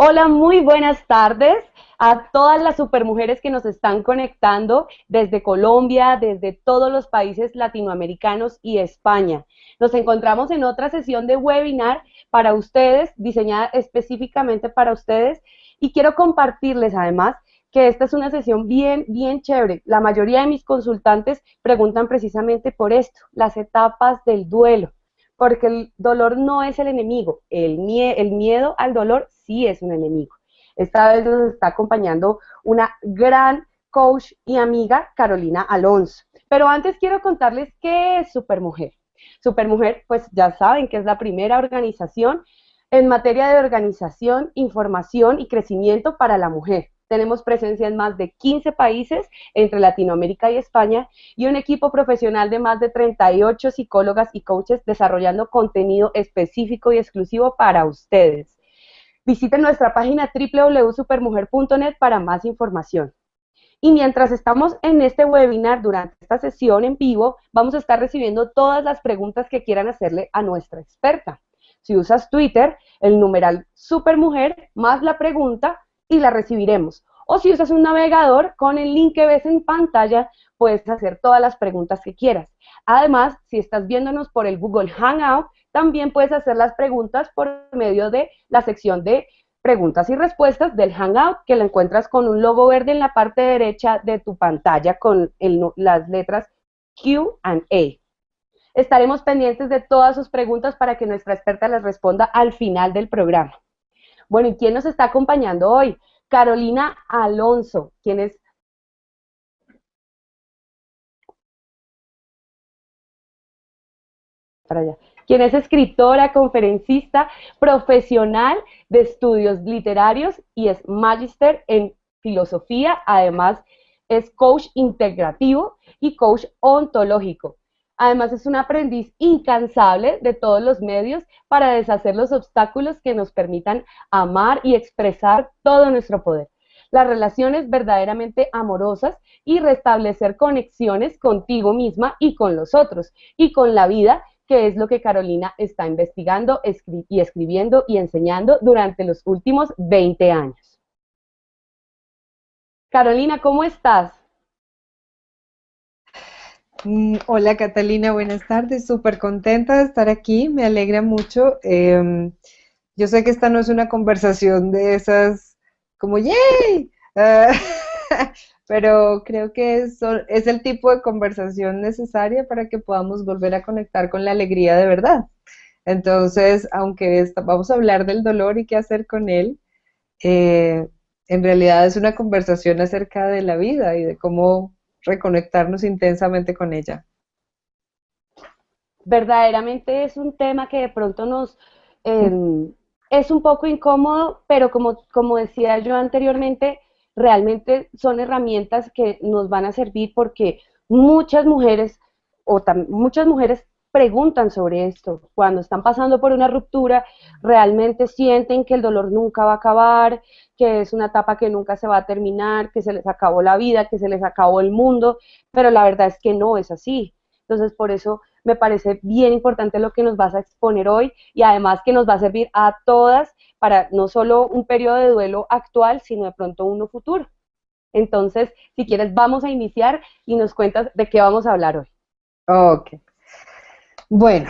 Hola, muy buenas tardes a todas las supermujeres que nos están conectando desde Colombia, desde todos los países latinoamericanos y España. Nos encontramos en otra sesión de webinar para ustedes, diseñada específicamente para ustedes, y quiero compartirles además que esta es una sesión bien chévere. La mayoría de mis consultantes preguntan precisamente por esto, las etapas del duelo, porque el dolor no es el enemigo, el miedo al dolor sí es un enemigo. Esta vez nos está acompañando una gran coach y amiga, Carolina Alonso. Pero antes quiero contarles qué es Supermujer. Supermujer, pues ya saben que es la primera organización en materia de organización, información y crecimiento para la mujer. Tenemos presencia en más de 15 países entre Latinoamérica y España y un equipo profesional de más de 38 psicólogas y coaches desarrollando contenido específico y exclusivo para ustedes. Visiten nuestra página www.supermujer.net para más información. Y mientras estamos en este webinar, durante esta sesión en vivo, vamos a estar recibiendo todas las preguntas que quieran hacerle a nuestra experta. Si usas Twitter, el numeral Supermujer más la pregunta y la recibiremos. O si usas un navegador, con el link que ves en pantalla, puedes hacer todas las preguntas que quieras. Además, si estás viéndonos por el Google Hangout, también puedes hacer las preguntas por medio de la sección de preguntas y respuestas del Hangout, que la encuentras con un logo verde en la parte derecha de tu pantalla con las letras Q&A. Estaremos pendientes de todas sus preguntas para que nuestra experta les responda al final del programa. Bueno, ¿y quién nos está acompañando hoy? Carolina Alonso, quien es para allá, quien es escritora, conferencista, profesional de estudios literarios y es magíster en filosofía, además es coach integrativo y coach ontológico. Además es un aprendiz incansable de todos los medios para deshacer los obstáculos que nos permitan amar y expresar todo nuestro poder. Las relaciones verdaderamente amorosas y restablecer conexiones contigo misma y con los otros y con la vida, que es lo que Carolina está investigando y escribiendo y enseñando durante los últimos 20 años. Carolina, ¿cómo estás? Hola Catalina, buenas tardes. Súper contenta de estar aquí, me alegra mucho. Yo sé que esta no es una conversación de esas como ¡yay! Pero creo que es el tipo de conversación necesaria para que podamos volver a conectar con la alegría de verdad. Entonces, aunque vamos a hablar del dolor y qué hacer con él, eh, en realidad es una conversación acerca de la vida y de cómo reconectarnos intensamente con ella. Verdaderamente es un tema que de pronto eh, es un poco incómodo, pero como decía yo anteriormente, realmente son herramientas que nos van a servir porque muchas mujeres muchas mujeres preguntan sobre esto. Cuando están pasando por una ruptura, realmente sienten que el dolor nunca va a acabar, que es una etapa que nunca se va a terminar, que se les acabó la vida, que se les acabó el mundo, pero la verdad es que no es así. Entonces, por eso me parece bien importante lo que nos vas a exponer hoy y además que nos va a servir a todas para no solo un periodo de duelo actual, sino de pronto uno futuro. Entonces, si quieres, vamos a iniciar y nos cuentas de qué vamos a hablar hoy. Ok. Bueno,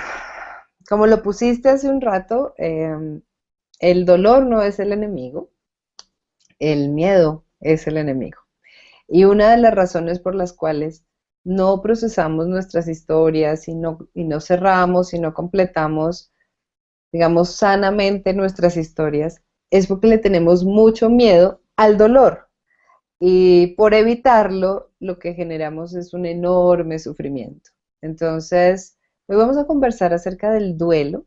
como lo pusiste hace un rato, el dolor no es el enemigo, el miedo es el enemigo. Y una de las razones por las cuales no procesamos nuestras historias y no cerramos y no completamos, digamos, sanamente nuestras historias, es porque le tenemos mucho miedo al dolor. Y por evitarlo, lo que generamos es un enorme sufrimiento. Entonces, hoy vamos a conversar acerca del duelo,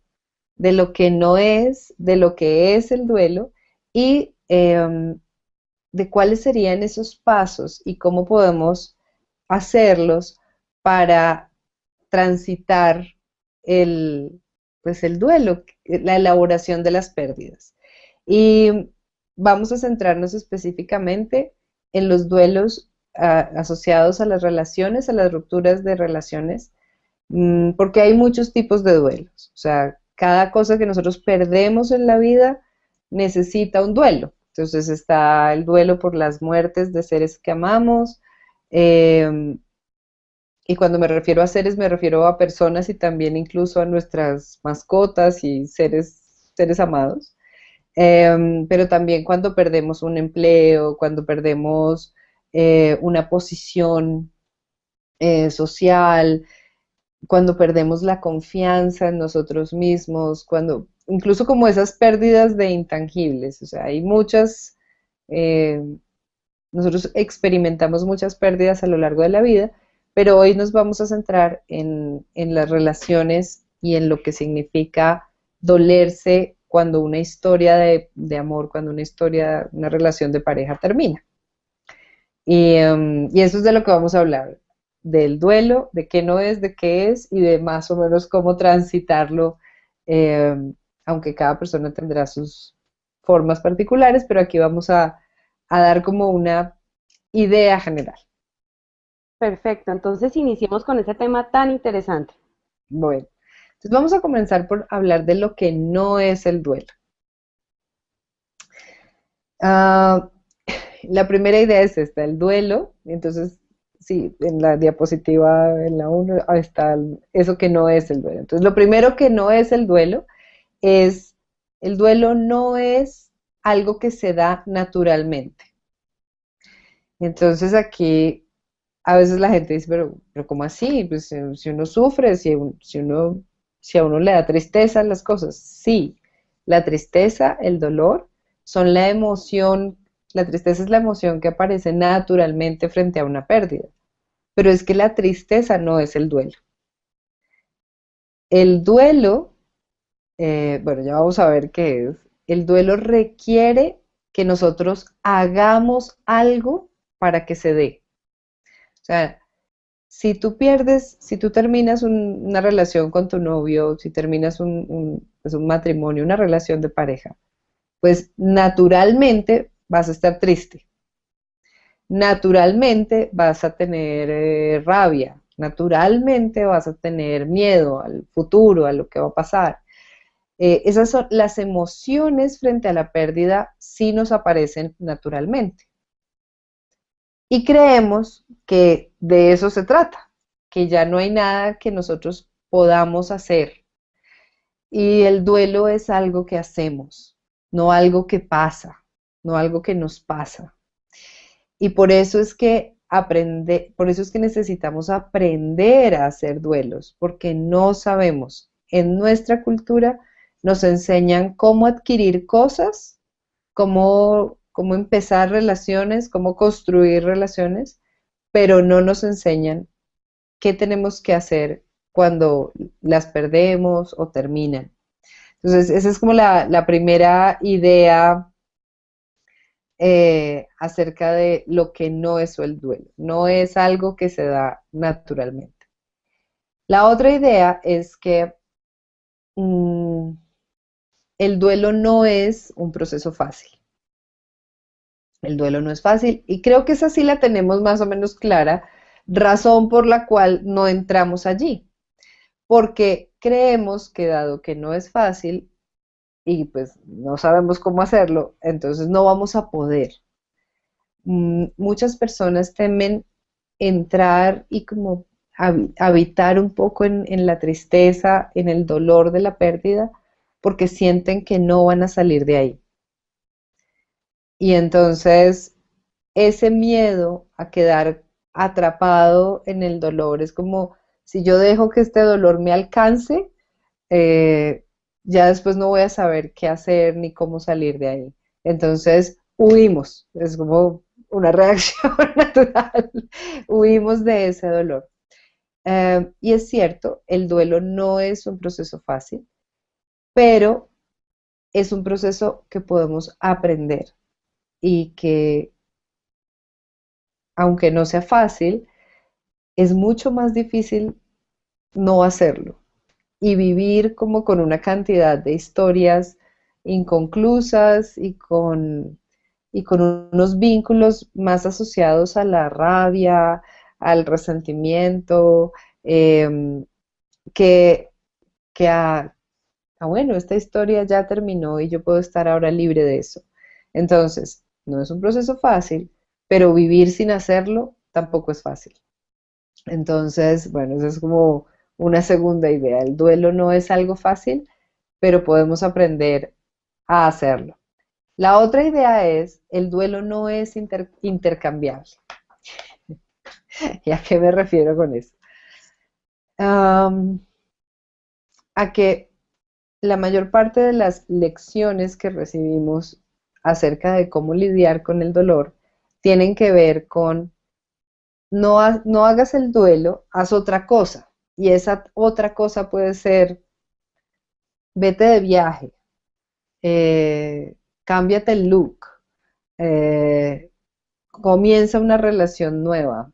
de lo que no es, de lo que es el duelo y de cuáles serían esos pasos y cómo podemos hacerlos para transitar el, pues el duelo, la elaboración de las pérdidas. Y vamos a centrarnos específicamente en los duelos asociados a las relaciones, a las rupturas de relaciones, porque hay muchos tipos de duelos. O sea, cada cosa que nosotros perdemos en la vida necesita un duelo. Entonces está el duelo por las muertes de seres que amamos, eh, y cuando me refiero a seres, me refiero a personas y también incluso a nuestras mascotas y seres amados. Pero también cuando perdemos un empleo, cuando perdemos una posición social, cuando perdemos la confianza en nosotros mismos, cuando, incluso como esas pérdidas de intangibles, o sea, hay muchas, eh, nosotros experimentamos muchas pérdidas a lo largo de la vida, pero hoy nos vamos a centrar en las relaciones y en lo que significa dolerse cuando una historia de amor, cuando una historia, una relación de pareja termina. Y eso es de lo que vamos a hablar, del duelo, de qué no es, de qué es y de más o menos cómo transitarlo, eh, aunque cada persona tendrá sus formas particulares, pero aquí vamos a dar como una idea general. Perfecto, entonces iniciemos con ese tema tan interesante. Bueno, entonces vamos a comenzar por hablar de lo que no es el duelo. Ah, la primera idea es esta, el duelo. Entonces, sí, en la diapositiva, en la 1, está eso que no es el duelo. Entonces, lo primero que no es el duelo es, el duelo no es algo que se da naturalmente. Entonces, aquí a veces la gente dice, pero ¿cómo así? Pues si uno sufre, si a uno le da tristeza las cosas. Sí, la tristeza, el dolor, son la emoción, la tristeza es la emoción que aparece naturalmente frente a una pérdida. Pero es que la tristeza no es el duelo. El duelo, bueno, ya vamos a ver qué es. El duelo requiere que nosotros hagamos algo para que se dé. O sea, si tú pierdes, si tú terminas una relación con tu novio, si terminas pues un matrimonio, una relación de pareja, pues naturalmente vas a estar triste, naturalmente vas a tener rabia, naturalmente vas a tener miedo al futuro, a lo que va a pasar. Esas son las emociones frente a la pérdida, sí nos aparecen naturalmente. Y creemos que de eso se trata, que ya no hay nada que nosotros podamos hacer. Y el duelo es algo que hacemos, no algo que pasa, no algo que nos pasa. Y por eso es que necesitamos aprender a hacer duelos, porque no sabemos. En nuestra cultura nos enseñan cómo adquirir cosas, cómo empezar relaciones, cómo construir relaciones, pero no nos enseñan qué tenemos que hacer cuando las perdemos o terminan. Entonces, esa es como la primera idea acerca de lo que no es el duelo. No es algo que se da naturalmente. La otra idea es que mm, el duelo no es un proceso fácil. El duelo no es fácil y creo que esa sí la tenemos más o menos clara, razón por la cual no entramos allí, porque creemos que dado que no es fácil y pues no sabemos cómo hacerlo, entonces no vamos a poder. Muchas personas temen entrar y como habitar un poco en la tristeza, en el dolor de la pérdida, porque sienten que no van a salir de ahí. Y entonces ese miedo a quedar atrapado en el dolor es como si yo dejo que este dolor me alcance, eh, ya después no voy a saber qué hacer ni cómo salir de ahí. Entonces huimos, es como una reacción natural, huimos de ese dolor. Y es cierto, el duelo no es un proceso fácil, pero es un proceso que podemos aprender y que, aunque no sea fácil, es mucho más difícil no hacerlo y vivir como con una cantidad de historias inconclusas y con unos vínculos más asociados a la rabia, al resentimiento, em, que, que bueno, esta historia ya terminó y yo puedo estar ahora libre de eso. Entonces, no es un proceso fácil, pero vivir sin hacerlo tampoco es fácil. Entonces, bueno, esa es como una segunda idea. El duelo no es algo fácil, pero podemos aprender a hacerlo. La otra idea es, el duelo no es intercambiable. ¿Y a qué me refiero con eso? Am, a que la mayor parte de las lecciones que recibimos acerca de cómo lidiar con el dolor tienen que ver con no hagas el duelo, haz otra cosa. Y esa otra cosa puede ser, vete de viaje, cámbiate el look, eh, comienza una relación nueva,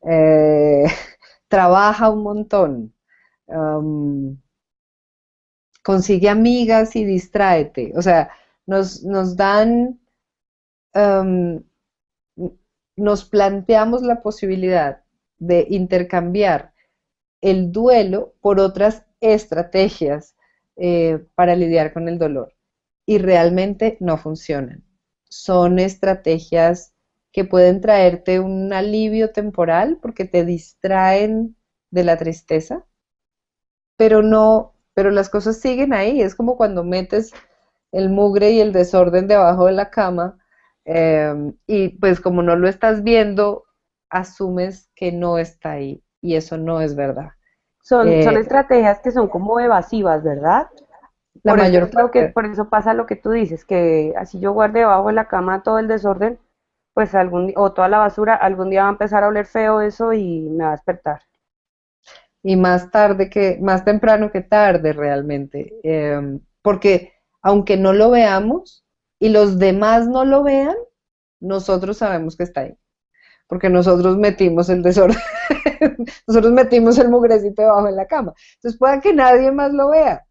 eh, trabaja un montón, um, consigue amigas y distráete. O sea, nos dan, um, nos planteamos la posibilidad de intercambiar el duelo por otras estrategias para lidiar con el dolor. Y realmente no funcionan. Son estrategias que pueden traerte un alivio temporal porque te distraen de la tristeza, pero no, pero las cosas siguen ahí. Es como cuando metes el mugre y el desorden debajo de la cama y pues como no lo estás viendo, asumes que no está ahí y eso no es verdad. Son Eh, estrategias que son como evasivas, ¿verdad? la Por eso mayor es lo que, parte, por eso pasa lo que tú dices, que así yo guarde debajo de la cama todo el desorden, pues o toda la basura, algún día va a empezar a oler feo eso y me va a despertar. y más temprano que tarde realmente, porque aunque no lo veamos y los demás no lo vean, nosotros sabemos que está ahí, porque nosotros metimos el desorden, nosotros metimos el mugrecito debajo de la cama. Entonces pueda que nadie más lo vea,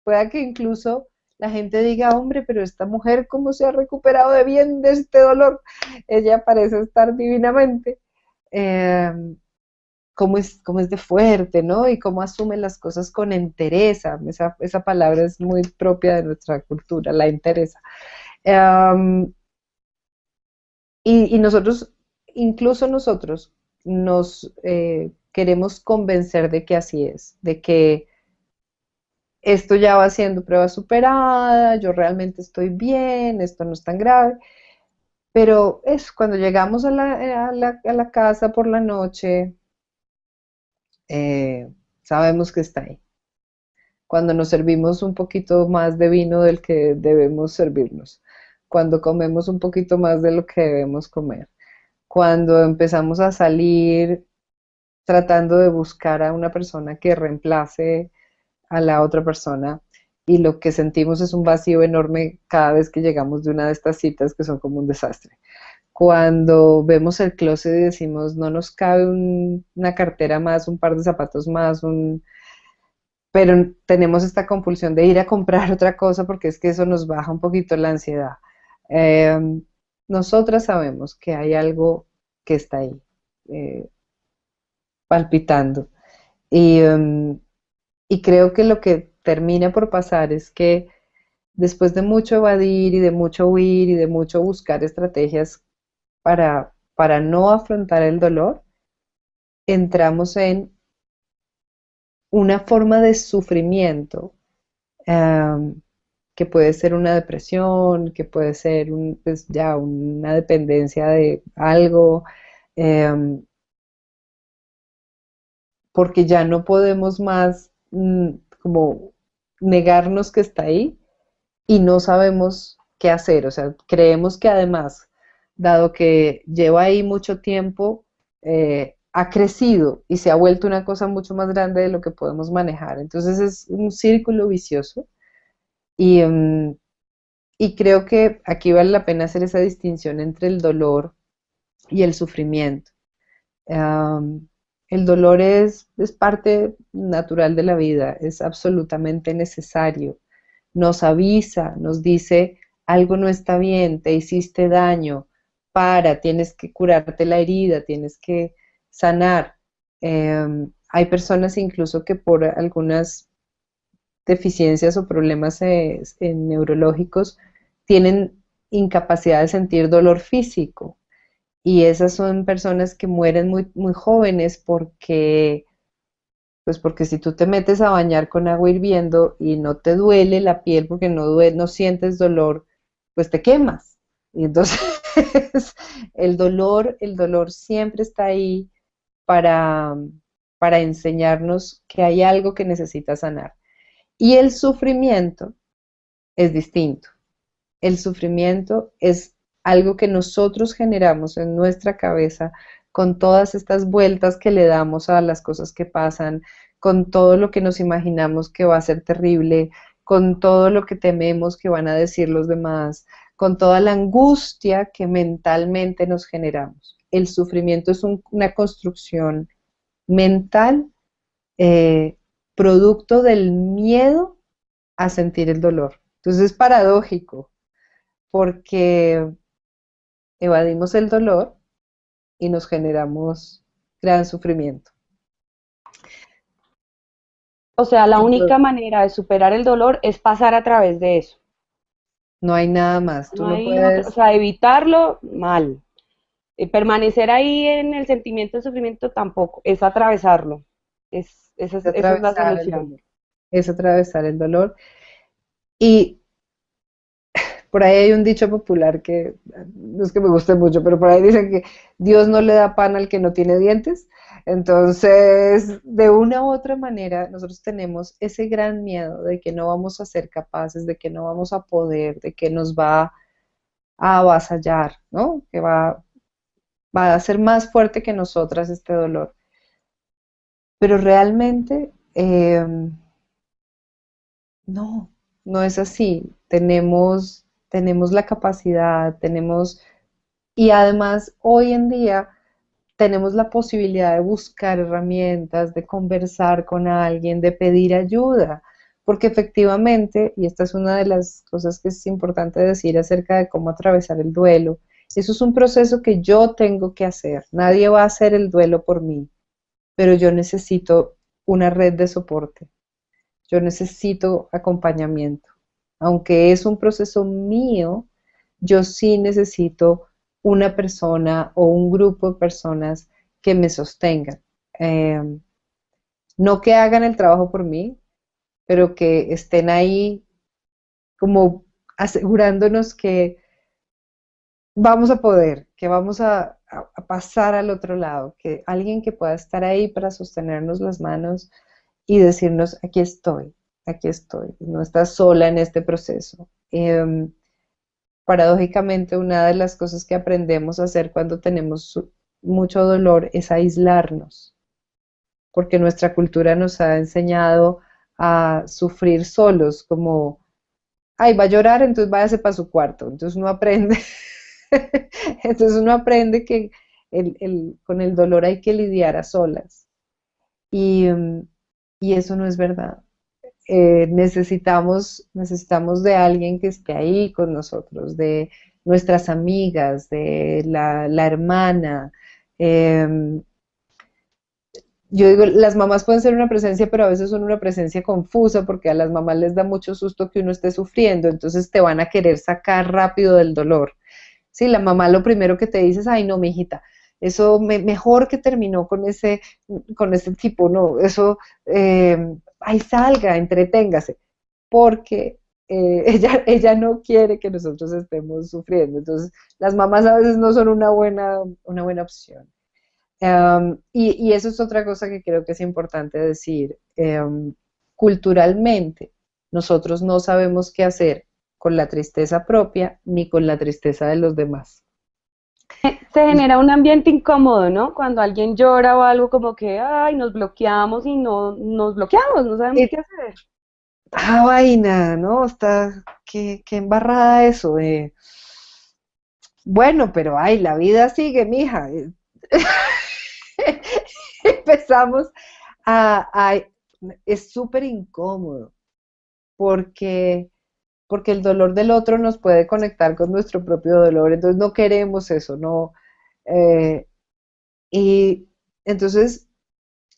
pueda que incluso la gente diga, hombre, pero esta mujer cómo se ha recuperado de bien de este dolor, ella parece estar divinamente. Eh, cómo es de fuerte, ¿no? Y cómo asume las cosas con entereza. Esa palabra es muy propia de nuestra cultura, la entereza. Um, y nosotros, incluso nosotros, nos queremos convencer de que así es, de que esto ya va siendo prueba superada, yo realmente estoy bien, esto no es tan grave. Pero es cuando llegamos a la casa por la noche, sabemos que está ahí. Cuando nos servimos un poquito más de vino del que debemos servirnos, cuando comemos un poquito más de lo que debemos comer, cuando empezamos a salir tratando de buscar a una persona que reemplace a la otra persona y lo que sentimos es un vacío enorme cada vez que llegamos de una de estas citas que son como un desastre. Cuando vemos el closet y decimos, no nos cabe una cartera más, un par de zapatos más, pero tenemos esta compulsión de ir a comprar otra cosa porque es que eso nos baja un poquito la ansiedad. Eh, nosotras sabemos que hay algo que está ahí, eh, palpitando. Y, y creo que lo que termina por pasar es que después de mucho evadir y de mucho huir y de mucho buscar estrategias para no afrontar el dolor, entramos en una forma de sufrimiento um, que puede ser una depresión, que puede ser pues ya una dependencia de algo, um, porque ya no podemos más como negarnos que está ahí y no sabemos qué hacer. O sea, creemos que además, dado que lleva ahí mucho tiempo, ha crecido y se ha vuelto una cosa mucho más grande de lo que podemos manejar. Entonces es un círculo vicioso y, y creo que aquí vale la pena hacer esa distinción entre el dolor y el sufrimiento. Um, el dolor es parte natural de la vida, es absolutamente necesario. Nos avisa, nos dice, algo no está bien, te hiciste daño, tienes que curarte la herida, tienes que sanar. Hay personas incluso que por algunas deficiencias o problemas neurológicos tienen incapacidad de sentir dolor físico. Y esas son personas que mueren muy, muy jóvenes porque si tú te metes a bañar con agua hirviendo y no te duele la piel porque no sientes dolor, pues te quemas. Y entonces el dolor siempre está ahí para, para enseñarnos que hay algo que necesita sanar. Y el sufrimiento es distinto. El sufrimiento es algo que nosotros generamos en nuestra cabeza con todas estas vueltas que le damos a las cosas que pasan, con todo lo que nos imaginamos que va a ser terrible, con todo lo que tememos que van a decir los demás, con toda la angustia que mentalmente nos generamos. El sufrimiento es una construcción mental, eh, producto del miedo a sentir el dolor. Entonces es paradójico porque evadimos el dolor y nos generamos gran sufrimiento. O sea, la única Entonces, manera de superar el dolor es pasar a través de eso. no hay nada más. Tú No no hay otra, o puedes, sea, evitarlo, mal. Permanecer ahí en el sentimiento de sufrimiento tampoco, es atravesarlo. Esa es la atravesar el solución. dolor. Es atravesar el dolor. Y por ahí hay un dicho popular que no es que me guste mucho, pero por ahí dicen que Dios no le da pan al que no tiene dientes. Entonces, de una u otra manera, nosotros tenemos ese gran miedo de que no vamos a ser capaces, de que no vamos a poder, de que nos va a avasallar, ¿no? Que va a ser más fuerte que nosotras este dolor. Pero realmente, no, no es así. Tenemos la capacidad, y además hoy en día tenemos la posibilidad de buscar herramientas, de conversar con alguien, de pedir ayuda, porque efectivamente, y esta es una de las cosas que es importante decir acerca de cómo atravesar el duelo, eso es un proceso que yo tengo que hacer. Nadie va a hacer el duelo por mí, pero yo necesito una red de soporte. Yo necesito acompañamiento. Aunque es un proceso mío, yo sí necesito una persona o un grupo de personas que me sostengan. Eh, no que hagan el trabajo por mí, pero que estén ahí como asegurándonos que vamos a poder, que vamos a pasar al otro lado, que alguien que pueda estar ahí para sostenernos las manos y decirnos, aquí estoy, no estás sola en este proceso. Paradójicamente, una de las cosas que aprendemos a hacer cuando tenemos mucho dolor es aislarnos, porque nuestra cultura nos ha enseñado a sufrir solos, como, ay, va a llorar, entonces váyase para su cuarto. Entonces uno aprende, entonces uno aprende que con el dolor hay que lidiar a solas. Y, y eso no es verdad. Necesitamos de alguien que esté ahí con nosotros, de nuestras amigas, de la hermana. Eh, yo digo, las mamás pueden ser una presencia, pero a veces son una presencia confusa porque a las mamás les da mucho susto que uno esté sufriendo, entonces te van a querer sacar rápido del dolor. Sí, la mamá lo primero que te dice es, ay no, mijita, eso mejor que terminó con ese tipo, no, eso, ahí salga, entreténgase, porque ella no quiere que nosotros estemos sufriendo. Entonces, las mamás a veces no son una buena opción. Y eso es otra cosa que creo que es importante decir. Culturalmente, nosotros no sabemos qué hacer con la tristeza propia ni con la tristeza de los demás. Se genera un ambiente incómodo, ¿no? Cuando alguien llora o algo como que, ay, nos bloqueamos y no nos bloqueamos, no sabemos Eh, qué hacer. vaina, ¿no? Qué embarrada eso. Bueno, pero ay, la vida sigue, mija. Empezamos a es súper incómodo porque, porque el dolor del otro nos puede conectar con nuestro propio dolor, entonces no queremos eso, no. eh, y entonces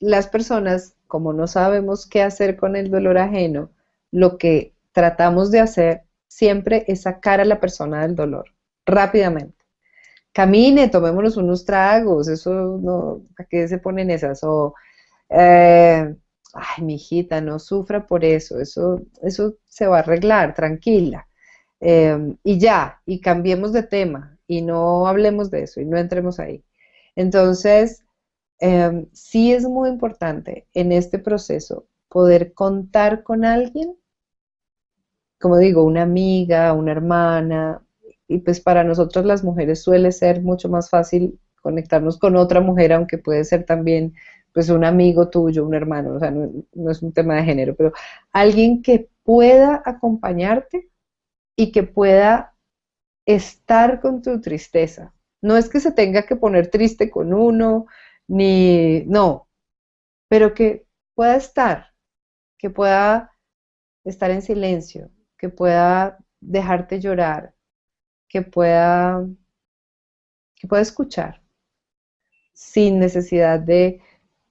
las personas, como no sabemos qué hacer con el dolor ajeno, lo que tratamos de hacer siempre es sacar a la persona del dolor rápidamente. Camine, tomémonos unos tragos, eso no, ¿a qué se ponen esas? O, ay, mi hijita, no sufra por eso se va a arreglar, tranquila. Y ya, y cambiemos de tema, y no hablemos de eso, y no entremos ahí. Entonces, sí es muy importante en este proceso poder contar con alguien, como digo, una amiga, una hermana, y pues para nosotros las mujeres suele ser mucho más fácil conectarnos con otra mujer, aunque puede ser también pues un amigo tuyo, un hermano, o sea, no es un tema de género, pero alguien que pueda acompañarte y que pueda estar con tu tristeza. No es que se tenga que poner triste con uno, ni, no, pero que pueda estar en silencio, que pueda dejarte llorar, que pueda, que pueda escuchar, sin necesidad de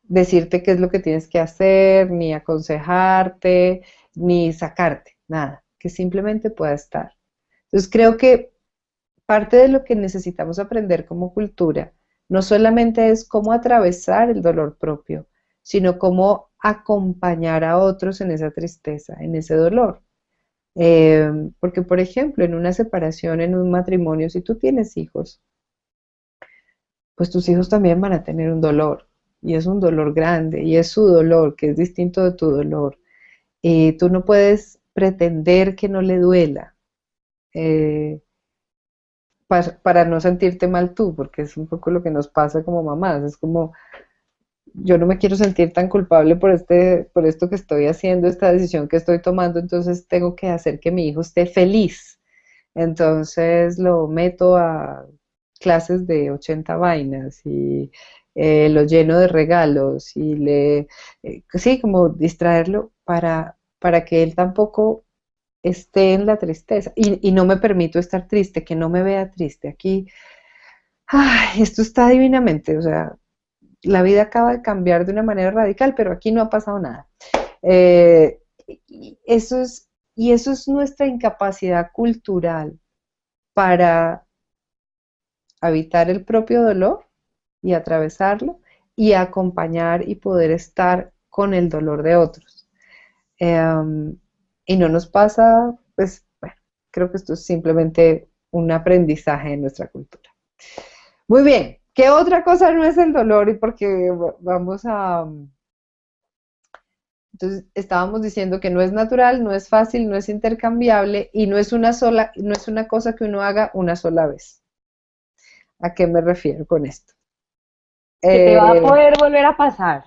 decirte qué es lo que tienes que hacer, ni aconsejarte, ni sacarte, nada, que simplemente pueda estar. Entonces creo que parte de lo que necesitamos aprender como cultura no solamente es cómo atravesar el dolor propio, sino cómo acompañar a otros en esa tristeza, en ese dolor. Porque, por ejemplo, en una separación, en un matrimonio, si tú tienes hijos, pues tus hijos también van a tener un dolor, y es un dolor grande, y es su dolor, que es distinto de tu dolor. Y tú no puedes pretender que no le duela. eh, para no sentirte mal tú, porque es un poco lo que nos pasa como mamás, es como, yo no me quiero sentir tan culpable por esto que estoy haciendo, esta decisión que estoy tomando, entonces tengo que hacer que mi hijo esté feliz. Entonces lo meto a clases de 80 vainas y lo lleno de regalos y sí, como distraerlo para que él tampoco esté en la tristeza y no me permito estar triste, que no me vea triste. Aquí, ay, esto está divinamente, o sea, la vida acaba de cambiar de una manera radical, pero aquí no ha pasado nada. Eh, y eso es nuestra incapacidad cultural para habitar el propio dolor y atravesarlo y acompañar y poder estar con el dolor de otros. Eh, y no nos pasa, pues, bueno, creo que esto es simplemente un aprendizaje de nuestra cultura. Muy bien, ¿qué otra cosa no es el dolor? Y porque vamos a... Entonces, estábamos diciendo que no es natural, no es fácil, no es intercambiable y no es una cosa que uno haga una sola vez. ¿A qué me refiero con esto? Que te va a Eh, poder volver a pasar.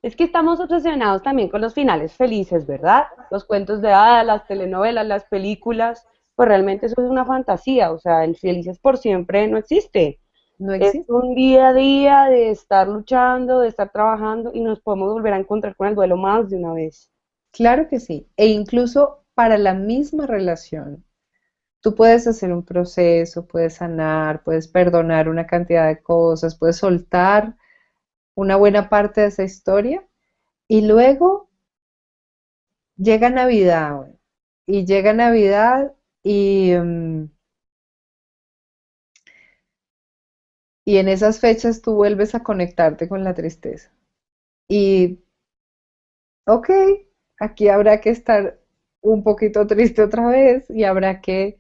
Es que estamos obsesionados también con los finales felices, ¿verdad? Los cuentos de hadas, las telenovelas, las películas, pues realmente eso es una fantasía, o sea, el felices por siempre no existe. no Es existe. un día a día de estar luchando, de estar trabajando y nos podemos volver a encontrar con el duelo más de una vez. Claro que sí. E incluso para la misma relación, tú puedes hacer un proceso, puedes sanar, puedes perdonar una cantidad de cosas, puedes soltar una buena parte de esa historia y luego llega Navidad, bueno, y llega Navidad y, y en esas fechas tú vuelves a conectarte con la tristeza. Y, ok, aquí habrá que estar un poquito triste otra vez y habrá que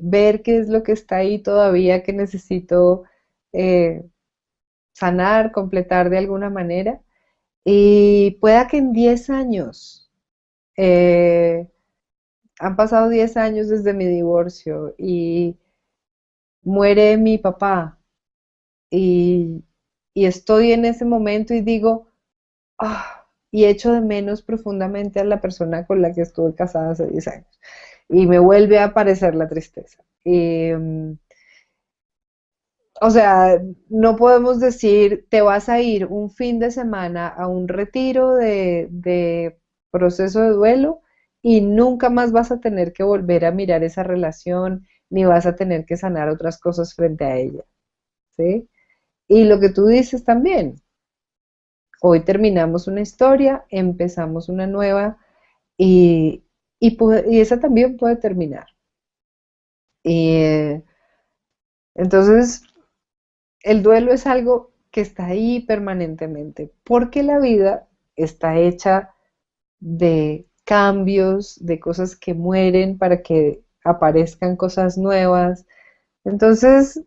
ver qué es lo que está ahí todavía que necesito eh, sanar, completar de alguna manera. Y pueda que en 10 años, eh, han pasado 10 años desde mi divorcio y muere mi papá y, y estoy en ese momento y digo, ah, y echo de menos profundamente a la persona con la que estuve casada hace 10 años. Y me vuelve a aparecer la tristeza. Y, o sea, no podemos decir, te vas a ir un fin de semana a un retiro de proceso de duelo y nunca más vas a tener que volver a mirar esa relación, ni vas a tener que sanar otras cosas frente a ella, ¿sí? Y lo que tú dices también, hoy terminamos una historia, empezamos una nueva, y, y esa también puede terminar. Y, entonces, el duelo es algo que está ahí permanentemente, porque la vida está hecha de cambios, de cosas que mueren para que aparezcan cosas nuevas. Entonces,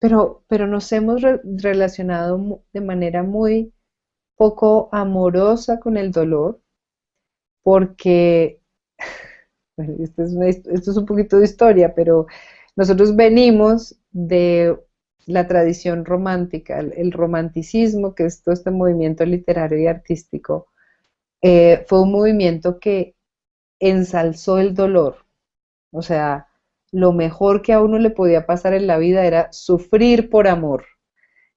pero nos hemos relacionado de manera muy poco amorosa con el dolor, porque, bueno, esto es un poquito de historia, pero nosotros venimos de la tradición romántica, el romanticismo, que es todo este movimiento literario y artístico, fue un movimiento que ensalzó el dolor. O sea, lo mejor que a uno le podía pasar en la vida era sufrir por amor.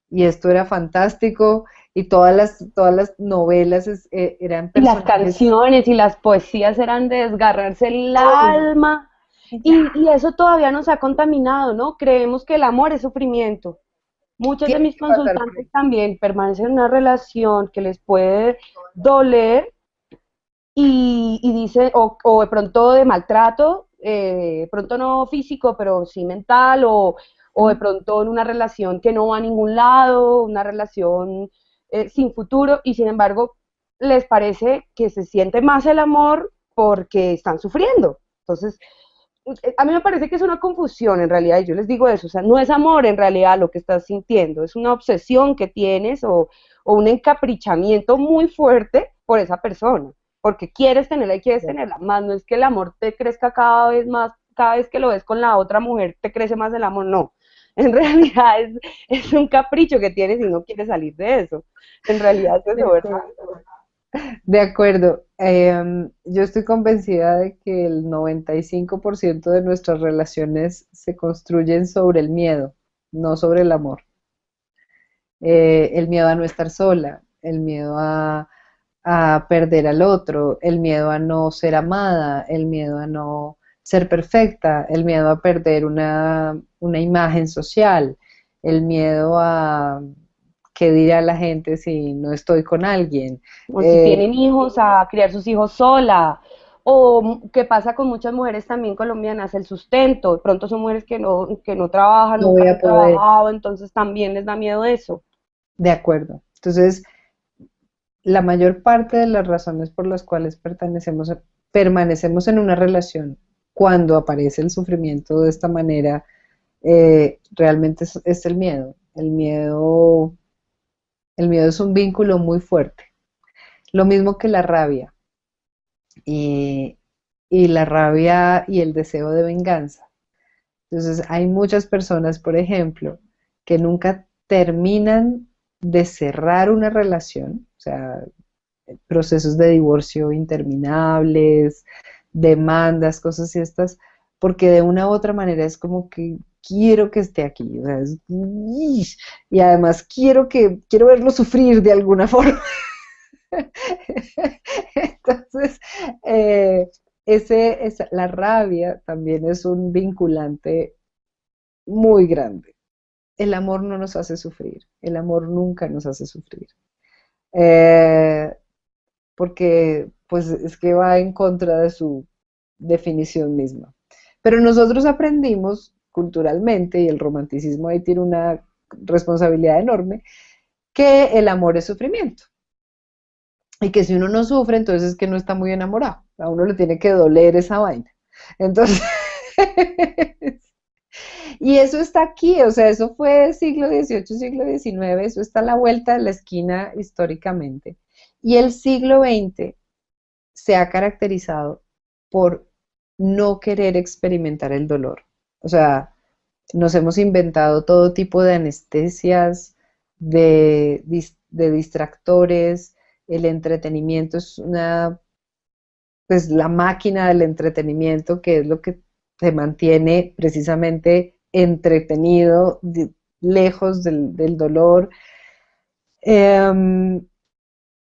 Y esto era fantástico y todas las novelas eran Y las personajes. canciones y las poesías eran de desgarrarse el Ay, alma. ya, Y eso todavía nos ha contaminado, ¿no? Creemos que el amor es sufrimiento. Muchos de tiene mis que pasar por consultantes ahí. también permanecen en una relación que les puede doler y dice, o de pronto de maltrato, de pronto no físico, pero sí mental, o de pronto en una relación que no va a ningún lado, una relación sin futuro, y sin embargo les parece que se siente más el amor porque están sufriendo. Entonces, a mí me parece que es una confusión en realidad, y yo les digo eso, o sea, no es amor en realidad lo que estás sintiendo, es una obsesión que tienes o un encaprichamiento muy fuerte por esa persona, porque quieres tenerla y quieres tenerla, más no es que el amor te crezca cada vez más, cada vez que lo ves con la otra mujer te crece más el amor, no, en realidad es un capricho que tienes y no quieres salir de eso, en realidad es De eso, ¿verdad? acuerdo. De acuerdo. Yo estoy convencida de que el 95% de nuestras relaciones se construyen sobre el miedo, no sobre el amor. El miedo a no estar sola, el miedo a perder al otro, el miedo a no ser amada, el miedo a no ser perfecta, el miedo a perder una imagen social, el miedo a qué dirá la gente si no estoy con alguien. O si Eh, tienen hijos, a criar sus hijos sola, o qué pasa con muchas mujeres también colombianas, el sustento, de pronto son mujeres que no trabajan, no nunca voy a han poder, trabajado, entonces también les da miedo eso. de acuerdo. Entonces, la mayor parte de las razones por las cuales permanecemos en una relación cuando aparece el sufrimiento de esta manera, realmente es el miedo. El miedo es un vínculo muy fuerte. Lo mismo que la rabia. Y, y la rabia y el deseo de venganza. Entonces, hay muchas personas, por ejemplo, que nunca terminan de cerrar una relación, o sea, procesos de divorcio interminables, demandas, cosas y estas, porque de una u otra manera es como que quiero que esté aquí, o sea, y además quiero verlo sufrir de alguna forma. Entonces, eh, la rabia también es un vinculante muy grande. El amor no nos hace sufrir, el amor nunca nos hace sufrir. Eh, Porque pues es que va en contra de su definición misma. Pero nosotros aprendimos culturalmente, y el romanticismo ahí tiene una responsabilidad enorme, que el amor es sufrimiento. Y que si uno no sufre, entonces es que no está muy enamorado. A uno le tiene que doler esa vaina. Entonces, y eso está aquí, o sea, eso fue siglo XVIII, siglo XIX, eso está a la vuelta de la esquina históricamente. Y el siglo XX se ha caracterizado por no querer experimentar el dolor. O sea, nos hemos inventado todo tipo de anestesias, de distractores, el entretenimiento es pues la máquina del entretenimiento, que es lo que te mantiene precisamente entretenido, lejos del dolor. Eh,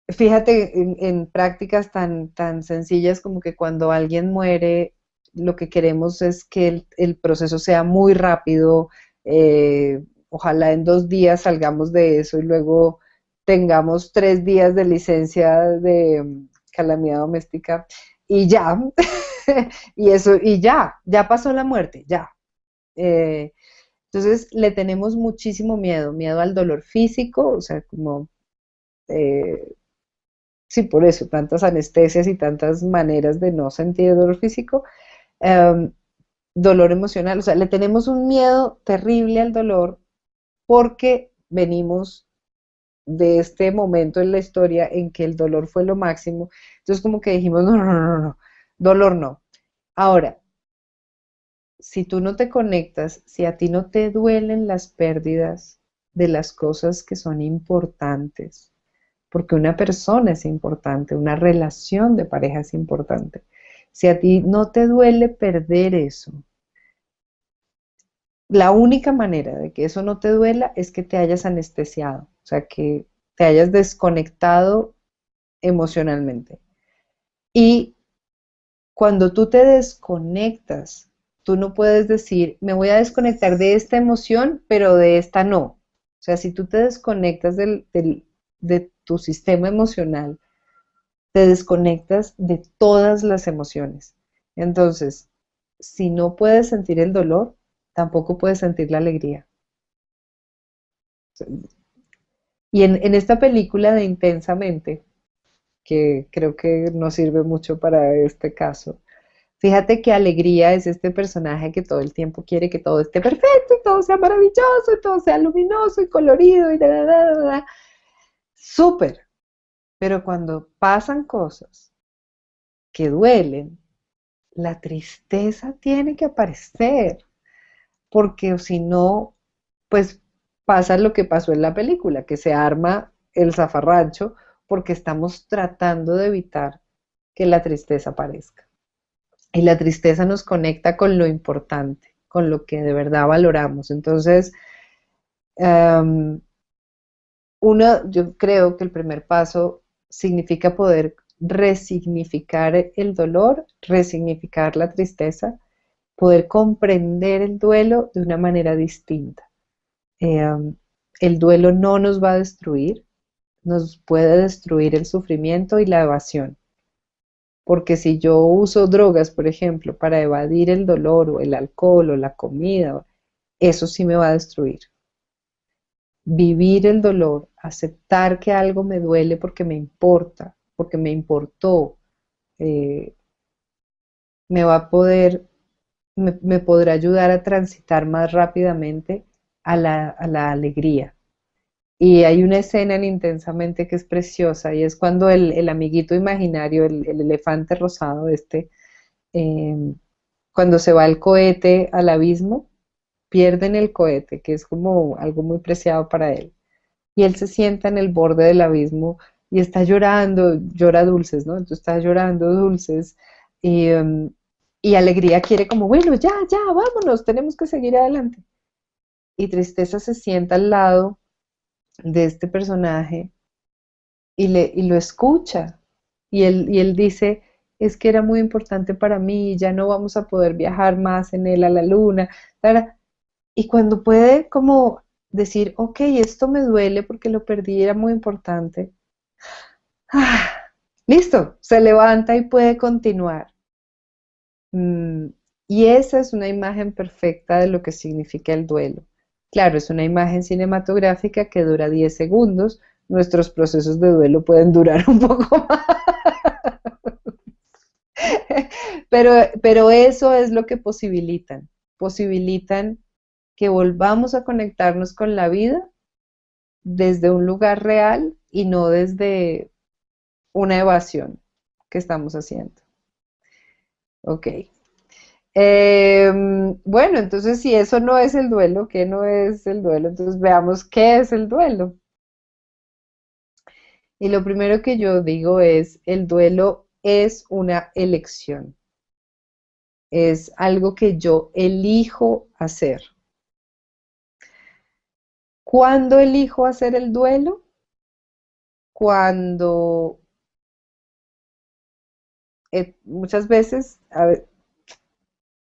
Fíjate en prácticas tan sencillas como que cuando alguien muere, lo que queremos es que el proceso sea muy rápido, ojalá en 2 días salgamos de eso y luego tengamos 3 días de licencia de calamidad doméstica, y ya, y eso, y ya pasó la muerte, ya. Eh, entonces le tenemos muchísimo miedo, miedo al dolor físico, o sea, como, eh, sí, por eso, tantas anestesias y tantas maneras de no sentir dolor físico. Em, Dolor emocional, o sea, le tenemos un miedo terrible al dolor porque venimos de este momento en la historia en que el dolor fue lo máximo. Entonces como que dijimos, no, no, no, no, no, dolor no. Ahora, si tú no te conectas, si a ti no te duelen las pérdidas de las cosas que son importantes, porque una persona es importante, una relación de pareja es importante. Si a ti no te duele perder eso, la única manera de que eso no te duela es que te hayas anestesiado, o sea, que te hayas desconectado emocionalmente. Y cuando tú te desconectas, tú no puedes decir, me voy a desconectar de esta emoción, pero de esta no. O sea, si tú te desconectas de tu sistema emocional, te desconectas de todas las emociones. Entonces, si no puedes sentir el dolor, tampoco puedes sentir la alegría. Y en esta película de Intensamente, que creo que nos sirve mucho para este caso, fíjate que Alegría es este personaje que todo el tiempo quiere que todo esté perfecto y todo sea maravilloso y todo sea luminoso y colorido y da. Súper. Pero cuando pasan cosas que duelen, la tristeza tiene que aparecer, porque o si no, pues pasa lo que pasó en la película, que se arma el zafarrancho porque estamos tratando de evitar que la tristeza aparezca. Y la tristeza nos conecta con lo importante, con lo que de verdad valoramos. Entonces, um, yo creo que el primer paso significa poder resignificar el dolor, resignificar la tristeza, poder comprender el duelo de una manera distinta. El duelo no nos va a destruir, nos puede destruir el sufrimiento y la evasión. Porque si yo uso drogas, por ejemplo, para evadir el dolor o el alcohol o la comida, eso sí me va a destruir. Vivir el dolor, aceptar que algo me duele porque me importa, porque me importó, eh, me va a poder, me podrá ayudar a transitar más rápidamente a la alegría. Y hay una escena en Intensamente que es preciosa y es cuando el amiguito imaginario, el elefante rosado este, eh, cuando se va el cohete al abismo, pierden el cohete, que es como algo muy preciado para él. Y él se sienta en el borde del abismo y está llorando, llora dulces, ¿no? Entonces está llorando dulces y Alegría quiere como, bueno, ya, ya, vámonos, tenemos que seguir adelante. Y Tristeza se sienta al lado de este personaje y lo escucha. Y él dice, es que era muy importante para mí, ya no vamos a poder viajar más en él a la luna. Y cuando puede como decir, ok, esto me duele porque lo perdí, era muy importante. Ah, listo, se levanta y puede continuar. Mm, y esa es una imagen perfecta de lo que significa el duelo. Claro, es una imagen cinematográfica que dura 10 segundos. Nuestros procesos de duelo pueden durar un poco más. Pero eso es lo que posibilitan. Posibilitan que volvamos a conectarnos con la vida desde un lugar real y no desde una evasión que estamos haciendo. Ok. Bueno, entonces si eso no es el duelo, ¿qué no es el duelo? Entonces veamos qué es el duelo. Y lo primero que yo digo es, el duelo es una elección, es algo que yo elijo hacer. ¿Cuándo elijo hacer el duelo? Cuando muchas veces,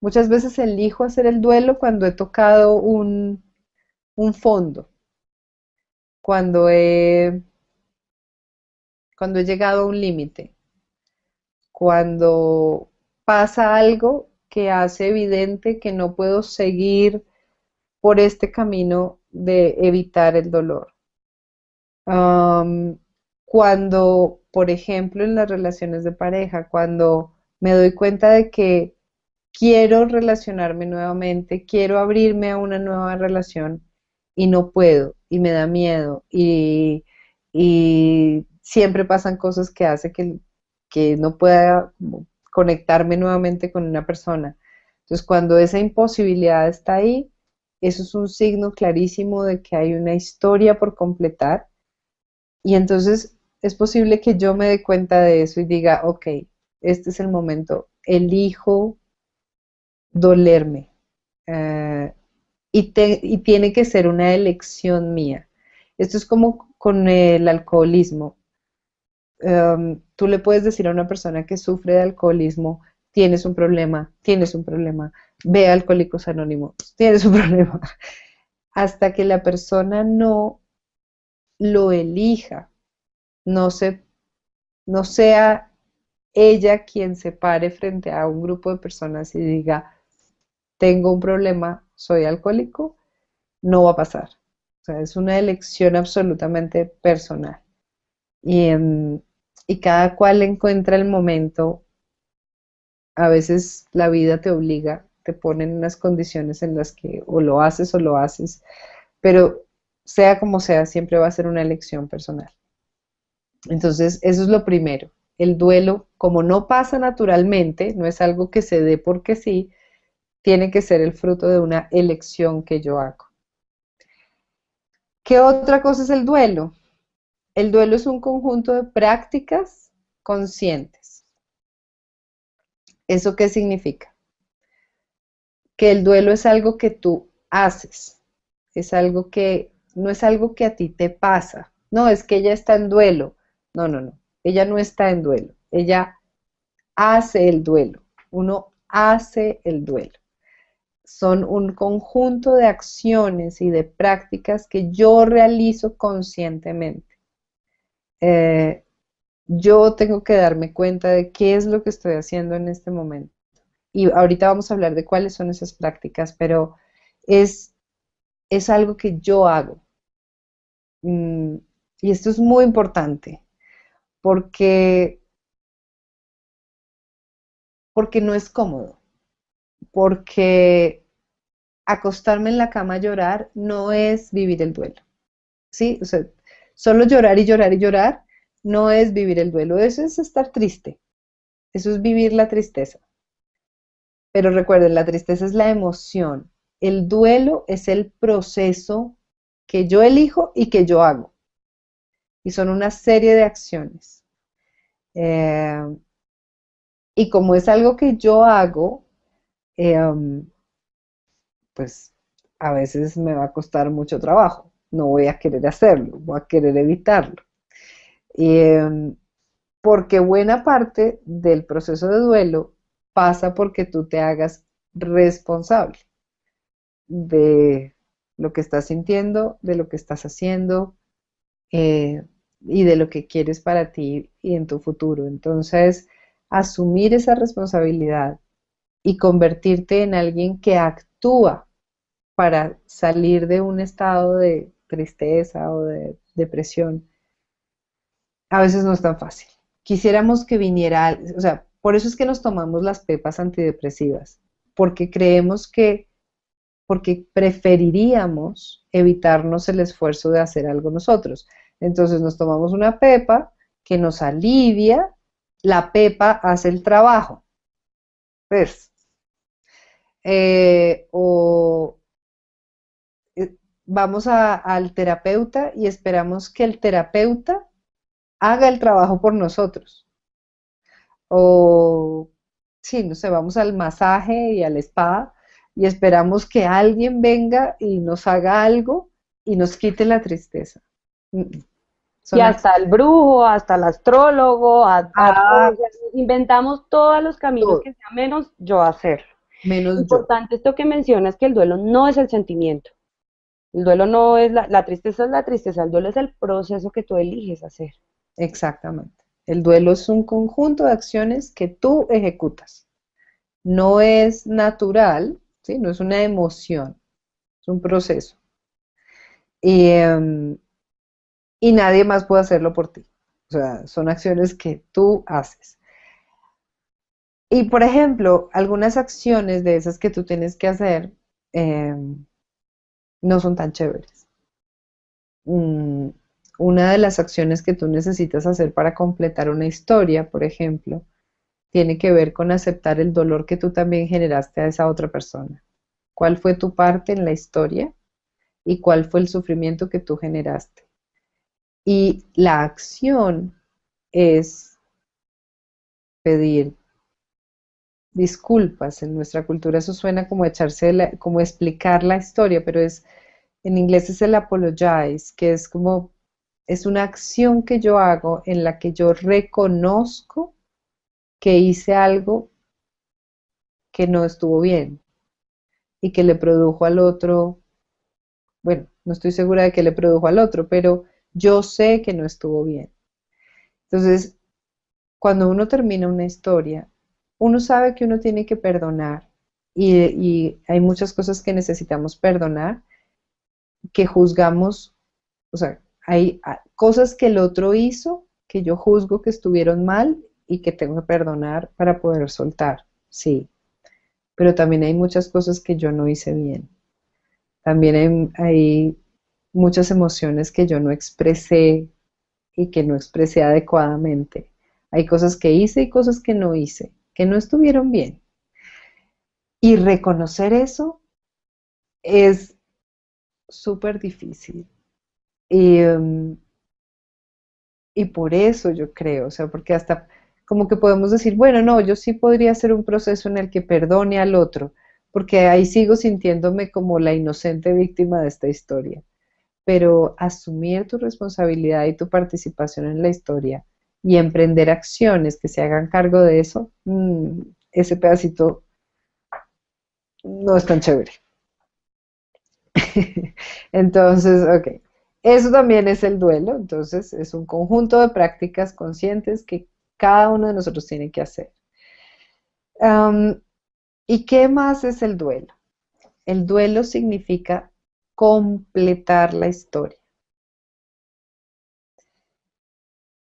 muchas veces elijo hacer el duelo cuando he tocado un fondo, cuando he, cuando he llegado a un límite. cuando pasa algo que hace evidente que no puedo seguir por este camino de evitar el dolor. Am, Cuando, por ejemplo, en las relaciones de pareja, cuando me doy cuenta de que quiero relacionarme nuevamente, quiero abrirme a una nueva relación y no puedo y me da miedo y siempre pasan cosas que hacen que no pueda como conectarme nuevamente con una persona. Entonces, cuando esa imposibilidad está ahí, eso es un signo clarísimo de que hay una historia por completar y entonces es posible que yo me dé cuenta de eso y diga, ok, este es el momento, elijo dolerme. eh, y tiene que ser una elección mía. Esto es como con el alcoholismo. Tú le puedes decir a una persona que sufre de alcoholismo, tienes un problema, ve a Alcohólicos Anónimos, tienes un problema, hasta que la persona no lo elija, no se, no sea ella quien se pare frente a un grupo de personas y diga, tengo un problema, soy alcohólico, no va a pasar. O sea, es una elección absolutamente personal. Y, y cada cual encuentra el momento. A veces la vida te obliga, te pone en unas condiciones en las que o lo haces, pero sea como sea, siempre va a ser una elección personal. Entonces, eso es lo primero. El duelo, como no pasa naturalmente, no es algo que se dé porque sí, tiene que ser el fruto de una elección que yo hago. ¿Qué otra cosa es el duelo? El duelo es un conjunto de prácticas conscientes. ¿Eso qué significa? Que el duelo es algo que tú haces, es algo que no es algo que a ti te pasa. No, es que ella está en duelo. No, no, no. Ella no está en duelo. Ella hace el duelo. Uno hace el duelo. Son un conjunto de acciones y de prácticas que yo realizo conscientemente. Eh, yo tengo que darme cuenta de qué es lo que estoy haciendo en este momento. Y ahorita vamos a hablar de cuáles son esas prácticas, pero es, es algo que yo hago. Mm, y esto es muy importante porque, porque no es cómodo, porque acostarme en la cama a llorar no es vivir el duelo, ¿sí? O sea, solo llorar y llorar y llorar no es vivir el duelo, eso es estar triste, eso es vivir la tristeza. Pero recuerden, la tristeza es la emoción, el duelo es el proceso que yo elijo y que yo hago. Y son una serie de acciones. Eh, y como es algo que yo hago, eh, pues a veces me va a costar mucho trabajo. No voy a querer hacerlo, voy a querer evitarlo. Y, porque buena parte del proceso de duelo pasa porque tú te hagas responsable de lo que estás sintiendo, de lo que estás haciendo eh, y de lo que quieres para ti y en tu futuro. Entonces, asumir esa responsabilidad y convertirte en alguien que actúa para salir de un estado de tristeza o de depresión, a veces no es tan fácil. Quisiéramos que viniera, o sea, por eso es que nos tomamos las pepas antidepresivas, porque creemos que porque preferiríamos evitarnos el esfuerzo de hacer algo nosotros. Entonces nos tomamos una pepa que nos alivia, la pepa hace el trabajo. ¿Ves? O vamos al terapeuta y esperamos que el terapeuta haga el trabajo por nosotros. O, sí, no sé, vamos al masaje y al spa y esperamos que alguien venga y nos haga algo y nos quite la tristeza. Mm, mm. Y Son hasta el brujo, hasta el astrólogo, a todos, o sea, inventamos todos los caminos actos, que sea menos yo hacer. menos yo. Importante esto que mencionas, que el duelo no es el sentimiento. El duelo no es la tristeza, es la tristeza, el duelo es el proceso que tú eliges hacer. Exactamente. El duelo es un conjunto de acciones que tú ejecutas. No es natural, ¿sí? No es una emoción, es un proceso. Y, y nadie más puede hacerlo por ti. O sea, son acciones que tú haces. Y por ejemplo, algunas acciones de esas que tú tienes que hacer eh, no son tan chéveres. Mm, una de las acciones que tú necesitas hacer para completar una historia, por ejemplo, tiene que ver con aceptar el dolor que tú también generaste a esa otra persona. ¿Cuál fue tu parte en la historia y cuál fue el sufrimiento que tú generaste? Y la acción es pedir disculpas. En nuestra cultura eso suena como como explicar la historia, pero en inglés es el apologize, que es como, es una acción que yo hago en la que yo reconozco que hice algo que no estuvo bien y que le produjo al otro, bueno, no estoy segura de que le produjo al otro, pero yo sé que no estuvo bien. Entonces, cuando uno termina una historia, uno sabe que uno tiene que perdonar y hay muchas cosas que necesitamos perdonar, que juzgamos, o sea, hay cosas que el otro hizo que yo juzgo que estuvieron mal y que tengo que perdonar para poder soltar, sí, pero también hay muchas cosas que yo no hice bien. También hay muchas emociones que yo no expresé y que no expresé adecuadamente. Hay cosas que hice y cosas que no hice, que no estuvieron bien. Y reconocer eso es súper difícil. Y, y por eso yo creo, o sea, porque hasta como que podemos decir, bueno, no, yo sí podría hacer un proceso en el que perdone al otro, porque ahí sigo sintiéndome como la inocente víctima de esta historia. Pero asumir tu responsabilidad y tu participación en la historia y emprender acciones que se hagan cargo de eso, ese pedacito no es tan chévere. Entonces, ok, eso también es el duelo, entonces es un conjunto de prácticas conscientes que cada uno de nosotros tiene que hacer. Um, ¿Y qué más es el duelo? El duelo significa completar la historia.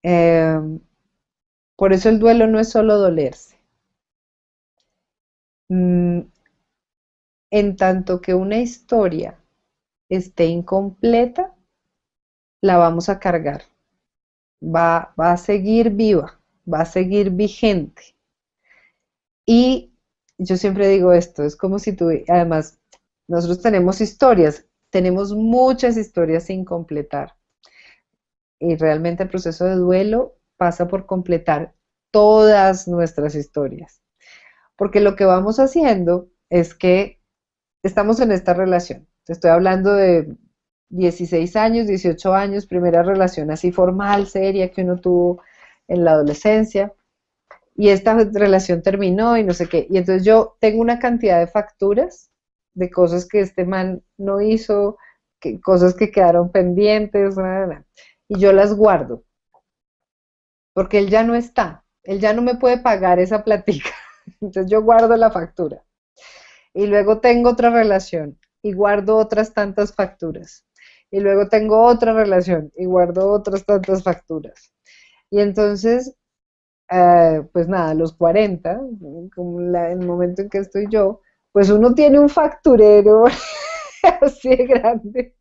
Um, por eso el duelo no es solo dolerse. Mm, en tanto que una historia esté incompleta, la vamos a cargar. Va a seguir viva, va a seguir vigente. Y yo siempre digo esto, es como si tú, además, nosotros tenemos muchas historias sin completar. Y realmente el proceso de duelo pasa por completar todas nuestras historias. Porque lo que vamos haciendo es que estamos en esta relación. Te estoy hablando de 16 años, 18 años, primera relación así formal, seria que uno tuvo en la adolescencia. Y esta relación terminó y no sé qué. Y entonces yo tengo una cantidad de facturas de cosas que este man no hizo, cosas que quedaron pendientes, bla, bla, bla, y yo las guardo, porque él ya no está, él ya no me puede pagar esa platica. Entonces yo guardo la factura. Y luego tengo otra relación y guardo otras tantas facturas. Y luego tengo otra relación y guardo otras tantas facturas. Y entonces pues nada, a los 40, como el momento en que estoy yo, pues uno tiene un facturero así de grande.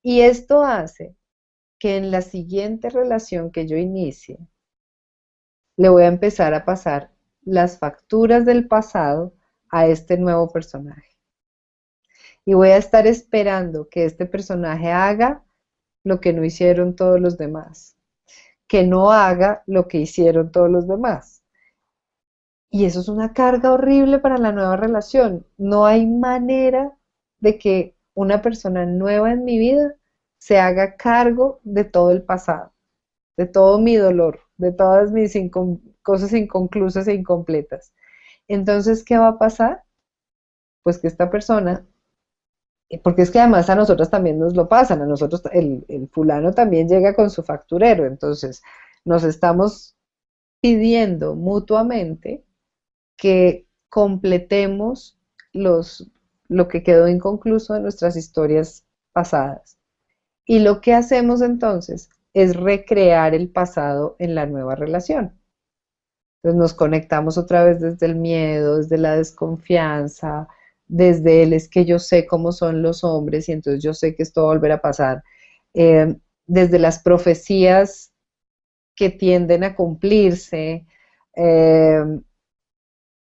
Y esto hace que en la siguiente relación que yo inicie, le voy a empezar a pasar las facturas del pasado a este nuevo personaje. Y voy a estar esperando que este personaje haga lo que no hicieron todos los demás, que no haga lo que hicieron todos los demás. Y eso es una carga horrible para la nueva relación. No hay manera de que una persona nueva en mi vida se haga cargo de todo el pasado, de todo mi dolor, de todas mis cosas inconclusas e incompletas. Entonces, ¿qué va a pasar? Pues que esta persona, porque es que además a nosotras también nos lo pasan, a nosotros el fulano también llega con su facturero, entonces Nos estamos pidiendo mutuamente que completemos lo que quedó inconcluso de nuestras historias pasadas. Y lo que hacemos entonces es recrear el pasado en la nueva relación. Entonces nos conectamos otra vez desde el miedo, desde la desconfianza, desde el es que yo sé cómo son los hombres y entonces yo sé que esto va a volver a pasar, desde las profecías que tienden a cumplirse, eh,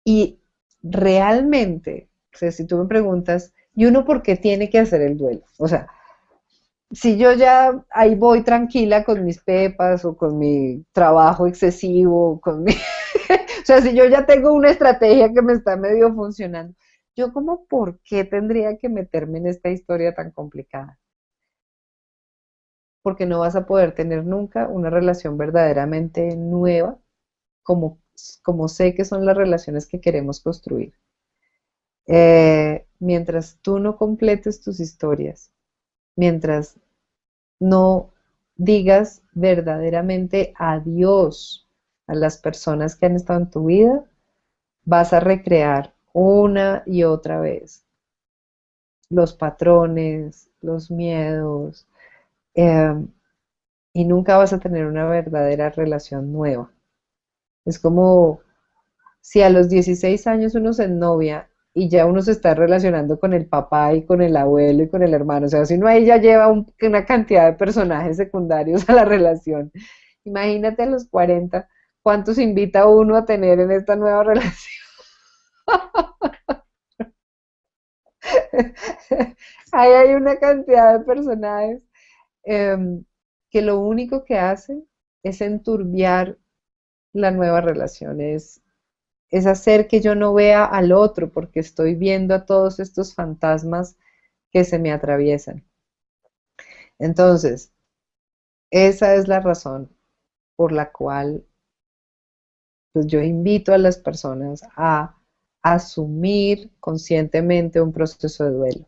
y realmente, o sea, si tú me preguntas, ¿y uno por qué tiene que hacer el duelo? O sea, si yo ya ahí voy tranquila con mis pepas o con mi trabajo excesivo, con mi... o sea, si yo ya tengo una estrategia que me está medio funcionando, yo como, ¿por qué tendría que meterme en esta historia tan complicada? Porque no vas a poder tener nunca una relación verdaderamente nueva, como, como sé que son las relaciones que queremos construir. Mientras tú no completes tus historias, mientras no digas verdaderamente adiós a las personas que han estado en tu vida, vas a recrear una y otra vez los patrones, los miedos, eh, y nunca vas a tener una verdadera relación nueva. Es como si a los 16 años uno se novia y ya uno se está relacionando con el papá y con el abuelo y con el hermano, o sea, si uno ahí ya lleva una cantidad de personajes secundarios a la relación, imagínate a los 40, ¿cuántos invita uno a tener en esta nueva relación? Ahí hay una cantidad de personajes, em, que lo único que hacen es enturbiar la nueva relación, es hacer que yo no vea al otro porque estoy viendo a todos estos fantasmas que se me atraviesan. Entonces, esa es la razón por la cual pues, yo invito a las personas a asumir conscientemente un proceso de duelo.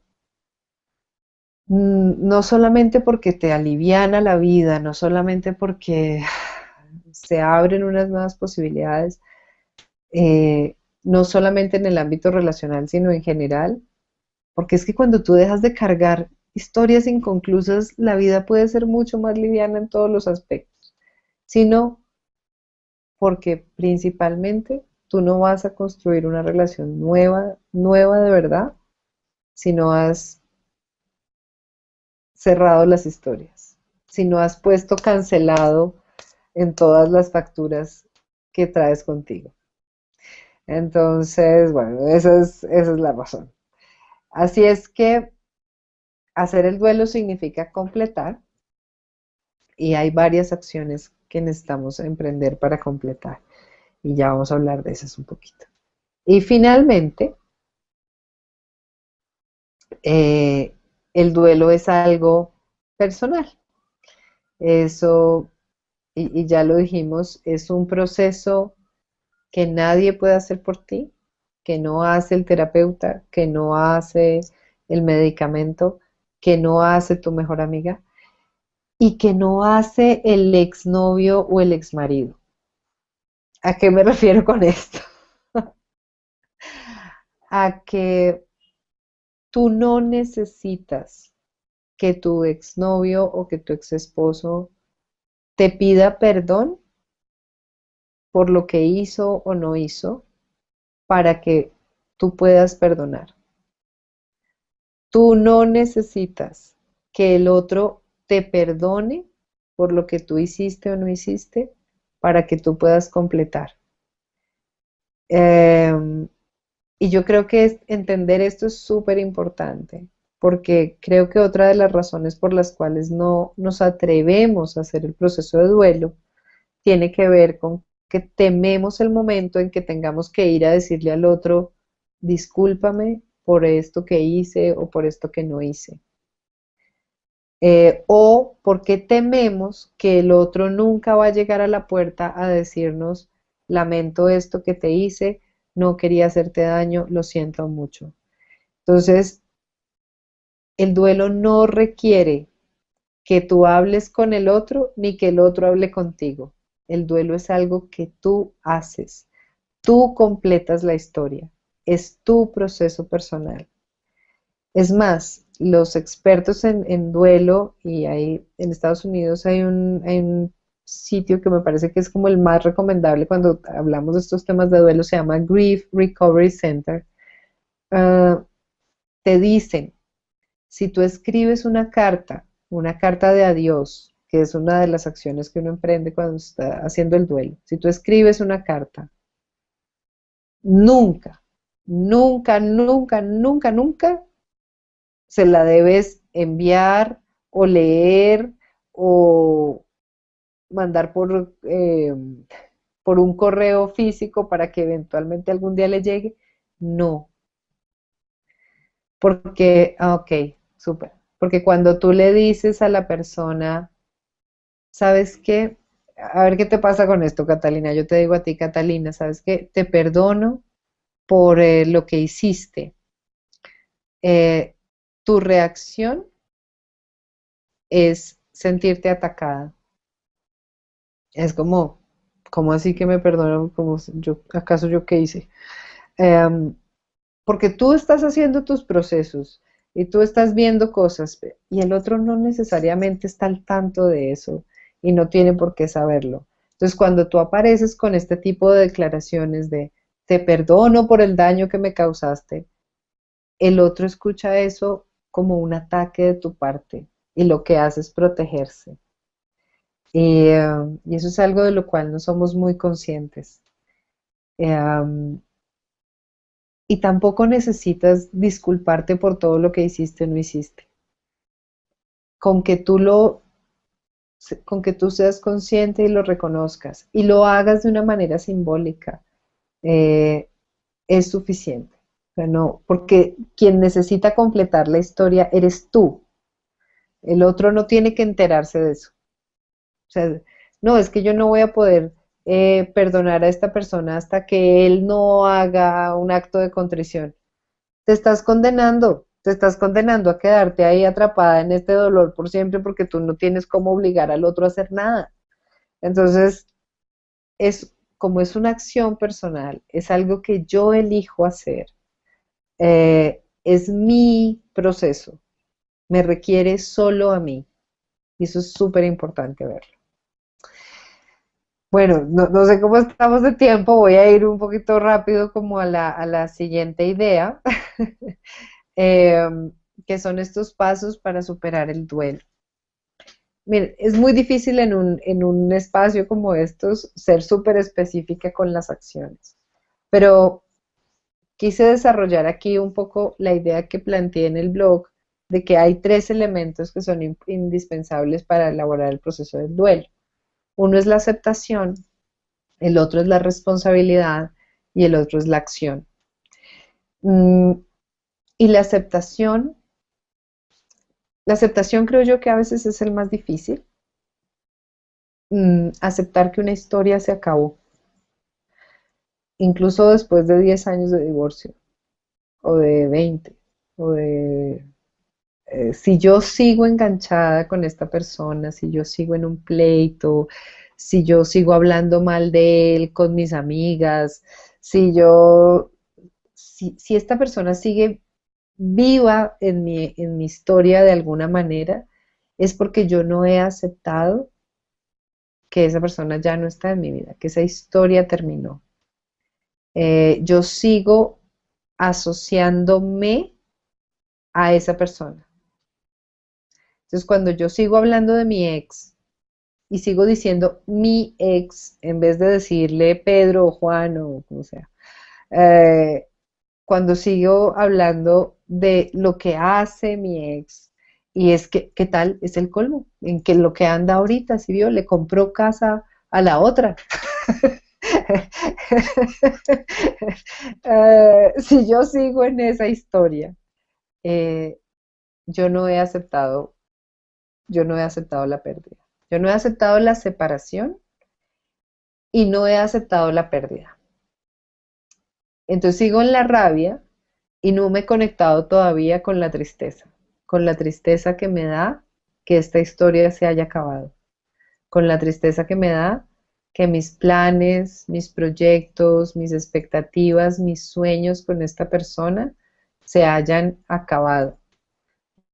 No solamente porque te aliviana la vida, no solamente porque se abren unas nuevas posibilidades, no solamente en el ámbito relacional, sino en general, porque es que cuando tú dejas de cargar historias inconclusas, la vida puede ser mucho más liviana en todos los aspectos, sino porque principalmente tú no vas a construir una relación nueva, nueva de verdad, si no has cerrado las historias, si no has puesto cancelado en todas las facturas que traes contigo. Entonces, bueno, esa es la razón. Así es que hacer el duelo significa completar y hay varias acciones que necesitamos emprender para completar y ya vamos a hablar de esas un poquito. Y finalmente, eh, el duelo es algo personal. Eso, y ya lo dijimos, es un proceso que nadie puede hacer por ti, que no hace el terapeuta, que no hace el medicamento, que no hace tu mejor amiga y que no hace el exnovio o el exmarido. ¿A qué me refiero con esto? A que tú no necesitas que tu exnovio o que tu exesposo te pida perdón por lo que hizo o no hizo para que tú puedas perdonar. Tú no necesitas que el otro te perdone por lo que tú hiciste o no hiciste para que tú puedas completar. Eh, y yo creo que entender esto es súper importante, porque creo que otra de las razones por las cuales no nos atrevemos a hacer el proceso de duelo tiene que ver con que tememos el momento en que tengamos que ir a decirle al otro, discúlpame por esto que hice o por esto que no hice. O porque tememos que el otro nunca va a llegar a la puerta a decirnos, lamento esto que te hice, no quería hacerte daño, lo siento mucho. Entonces, el duelo no requiere que tú hables con el otro ni que el otro hable contigo. El duelo es algo que tú haces. Tú completas la historia. Es tu proceso personal. Es más, los expertos en duelo, y hay, en Estados Unidos hay un sitio que me parece que es como el más recomendable cuando hablamos de estos temas de duelo, se llama Grief Recovery Center. Ah, te dicen, si tú escribes una carta de adiós, que es una de las acciones que uno emprende cuando está haciendo el duelo, si tú escribes una carta, nunca, nunca, nunca, nunca, nunca se la debes enviar o leer o mandar por un correo físico para que eventualmente algún día le llegue. No, porque, ok, súper. Porque cuando tú le dices a la persona, ¿sabes qué? A ver qué te pasa con esto, Catalina. Yo te digo a ti, Catalina, ¿sabes qué? Te perdono por lo que hiciste. Eh, Tu reacción es sentirte atacada. Es como, ¿cómo así que me perdonan? Como yo, ¿acaso yo qué hice? Em, Porque tú estás haciendo tus procesos y tú estás viendo cosas y el otro no necesariamente está al tanto de eso y no tiene por qué saberlo. Entonces, cuando tú apareces con este tipo de declaraciones de te perdono por el daño que me causaste, el otro escucha eso como un ataque de tu parte y lo que hace es protegerse. Y eso es algo de lo cual no somos muy conscientes. Eh, y tampoco necesitas disculparte por todo lo que hiciste o no hiciste. Con que tú con que tú seas consciente y lo reconozcas y lo hagas de una manera simbólica, eh, es suficiente. O sea, no, porque quien necesita completar la historia eres tú. El otro no tiene que enterarse de eso. O sea, no, es que yo no voy a poder perdonar a esta persona hasta que él no haga un acto de contrición. Te estás condenando a quedarte ahí atrapada en este dolor por siempre porque tú no tienes cómo obligar al otro a hacer nada. Entonces, es como es una acción personal, es algo que yo elijo hacer, es mi proceso, me requiere solo a mí. Y eso es súper importante verlo. Bueno, no sé cómo estamos de tiempo, voy a ir un poquito rápido como a a la siguiente idea, em, que son estos pasos para superar el duelo. Miren, es muy difícil en un espacio como estos ser súper específica con las acciones, pero quise desarrollar aquí un poco la idea que planteé en el blog de que hay tres elementos que son indispensables para elaborar el proceso del duelo. Uno es la aceptación, el otro es la responsabilidad y el otro es la acción. Mm, y la aceptación creo yo que a veces es el más difícil. Aceptar que una historia se acabó, incluso después de 10 años de divorcio, o de 20 o de... si yo sigo enganchada con esta persona, si yo sigo en un pleito, si yo sigo hablando mal de él con mis amigas, si esta persona sigue viva en mi historia de alguna manera, es porque yo no he aceptado que esa persona ya no está en mi vida, que esa historia terminó. Yo sigo asociándome a esa persona. Entonces, cuando yo sigo hablando de mi ex y sigo diciendo mi ex en vez de decirle Pedro o Juan o como sea, eh, cuando sigo hablando de lo que hace mi ex, y es que, ¿qué tal? Es el colmo, en que lo que anda ahorita, si vio, le compró casa a la otra. Si yo sigo en esa historia, eh, yo no he aceptado, yo no he aceptado la pérdida. Yo no he aceptado la separación y no he aceptado la pérdida. Entonces sigo en la rabia y no me he conectado todavía con la tristeza que me da que esta historia se haya acabado, con la tristeza que me da que mis planes, mis proyectos, mis expectativas, mis sueños con esta persona se hayan acabado.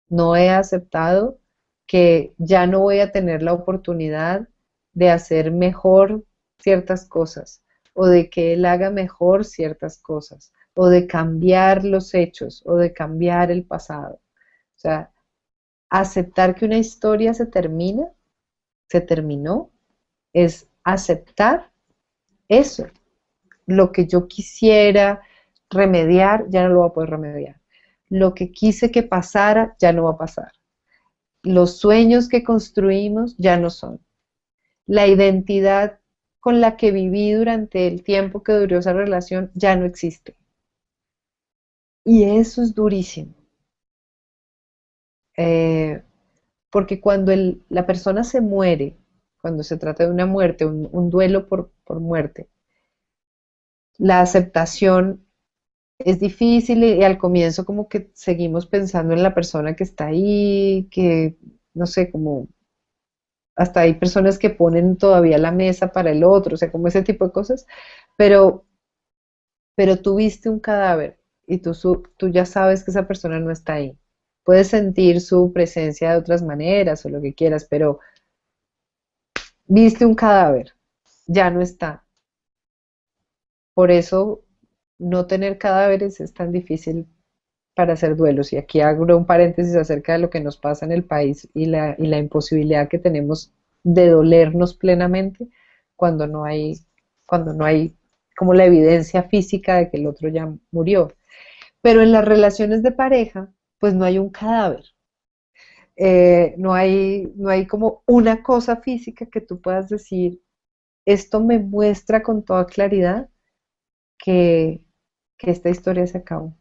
No he aceptado que ya no voy a tener la oportunidad de hacer mejor ciertas cosas, o de que él haga mejor ciertas cosas, o de cambiar los hechos, o de cambiar el pasado. O sea, aceptar que una historia se termina, se terminó, es aceptar eso. Lo que yo quisiera remediar, ya no lo voy a poder remediar. Lo que quise que pasara, ya no va a pasar. Los sueños que construimos ya no son. La identidad con la que viví durante el tiempo que duró esa relación ya no existe. Y eso es durísimo. Porque cuando la persona se muere, cuando se trata de una muerte, un duelo por muerte, la aceptación es difícil y al comienzo como que seguimos pensando en la persona que está ahí, que no sé, como hasta hay personas que ponen todavía la mesa para el otro, o sea, como ese tipo de cosas, pero, pero tú viste un cadáver y tú ya sabes que esa persona no está ahí. Puedes sentir su presencia de otras maneras o lo que quieras, pero viste un cadáver, ya no está. Por eso no tener cadáveres es tan difícil para hacer duelos. Y aquí hago un paréntesis acerca de lo que nos pasa en el país y la imposibilidad que tenemos de dolernos plenamente cuando no hay, cuando no hay como la evidencia física de que el otro ya murió. Pero en las relaciones de pareja, pues no hay un cadáver. No hay como una cosa física que tú puedas decir, esto me muestra con toda claridad que, que esta historia se acabó.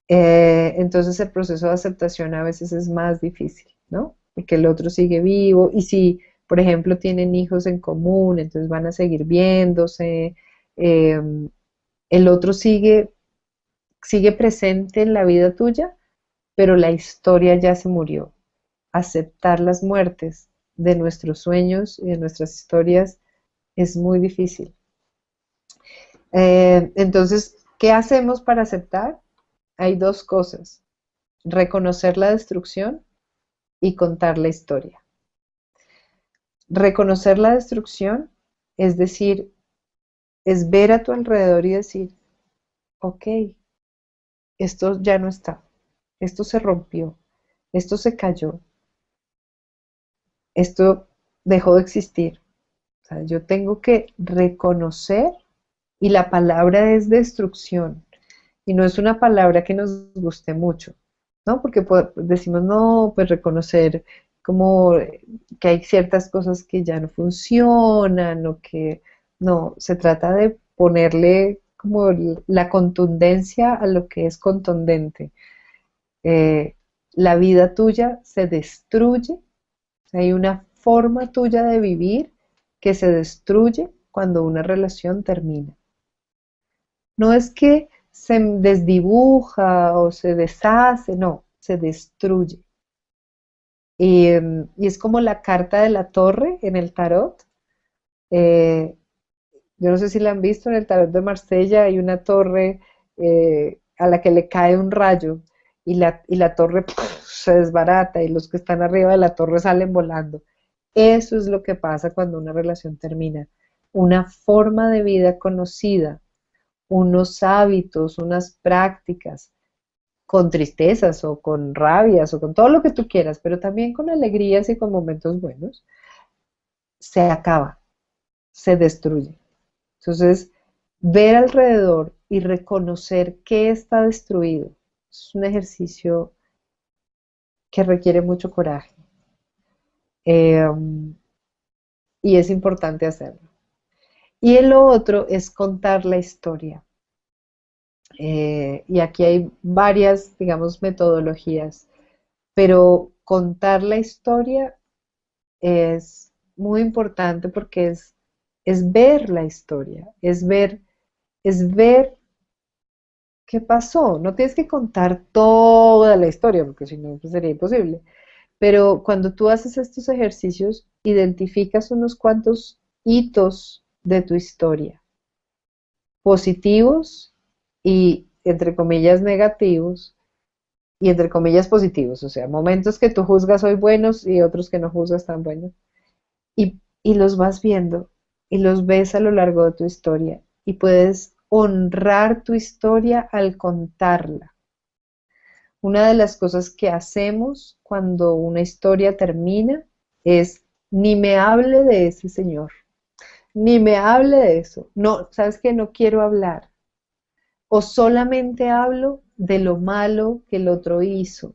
Entonces el proceso de aceptación a veces es más difícil, ¿no? Porque el otro sigue vivo y si, por ejemplo, tienen hijos en común, entonces van a seguir viéndose, eh, el otro sigue presente en la vida tuya, pero la historia ya se murió. Aceptar las muertes de nuestros sueños y de nuestras historias es muy difícil. Entonces, ¿qué hacemos para aceptar? Hay dos cosas: reconocer la destrucción y contar la historia. Reconocer la destrucción es decir, es ver a tu alrededor y decir, ok, esto ya no está, esto se rompió, esto se cayó, esto dejó de existir. O sea, yo tengo que reconocer, y la palabra es destrucción, y no es una palabra que nos guste mucho, ¿no? Porque decimos, no, pues reconocer como que hay ciertas cosas que ya no funcionan, o que no, se trata de ponerle como la contundencia a lo que es contundente. Eh, la vida tuya se destruye, hay una forma tuya de vivir que se destruye cuando una relación termina. No es que se desdibuja o se deshace, no, se destruye. Y es como la carta de la torre en el tarot. Eh, yo no sé si la han visto en el tarot de Marsella, hay una torre a la que le cae un rayo y la torre se desbarata y los que están arriba de la torre salen volando. Eso es lo que pasa cuando una relación termina. Una forma de vida conocida, unos hábitos, unas prácticas, con tristezas o con rabias o con todo lo que tú quieras, pero también con alegrías y con momentos buenos, se acaba, se destruye. Entonces, ver alrededor y reconocer qué está destruido es un ejercicio que requiere mucho coraje, eh, y es importante hacerlo. Y el otro es contar la historia. Y aquí hay varias, digamos, metodologías, pero contar la historia es muy importante porque es ver la historia, es ver qué pasó. No tienes que contar toda la historia, porque si no, pues sería imposible. Pero cuando tú haces estos ejercicios, identificas unos cuantos hitos de tu historia, positivos y entre comillas negativos y entre comillas positivos, o sea, momentos que tú juzgas hoy buenos y otros que no juzgas tan buenos, y los vas viendo y los ves a lo largo de tu historia y puedes honrar tu historia al contarla. Una de las cosas que hacemos cuando una historia termina es ni me hable de ese señor, ni me hable de eso. No, ¿sabes qué? No quiero hablar. O solamente hablo de lo malo que el otro hizo,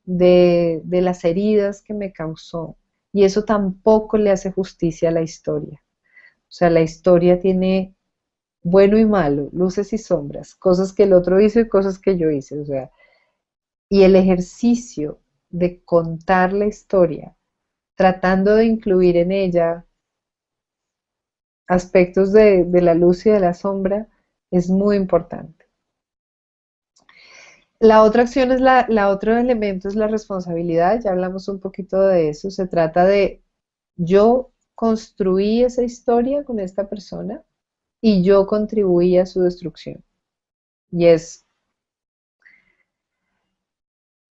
de las heridas que me causó. Y eso tampoco le hace justicia a la historia. O sea, la historia tiene bueno y malo, luces y sombras, cosas que el otro hizo y cosas que yo hice. O sea, y el ejercicio de contar la historia, tratando de incluir en ella aspectos de la luz y de la sombra, es muy importante. La otra acción es la otro elemento es la responsabilidad, ya hablamos un poquito de eso, se trata de yo construí esa historia con esta persona y yo contribuí a su destrucción. Y es,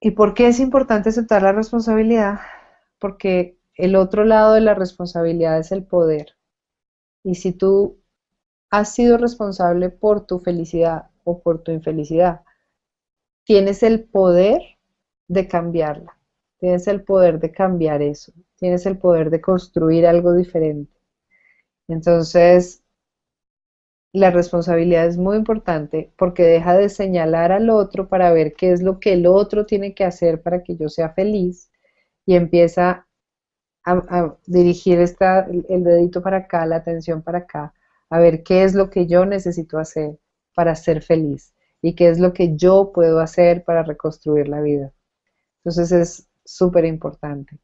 ¿y por qué es importante aceptar la responsabilidad? Porque el otro lado de la responsabilidad es el poder. Y si tú has sido responsable por tu felicidad o por tu infelicidad, tienes el poder de cambiarla, tienes el poder de cambiar eso, tienes el poder de construir algo diferente. Entonces, la responsabilidad es muy importante porque deja de señalar al otro para ver qué es lo que el otro tiene que hacer para que yo sea feliz y empieza a dirigir el dedito para acá, la atención para acá, a ver qué es lo que yo necesito hacer para ser feliz y qué es lo que yo puedo hacer para reconstruir la vida. Entonces es súper importante.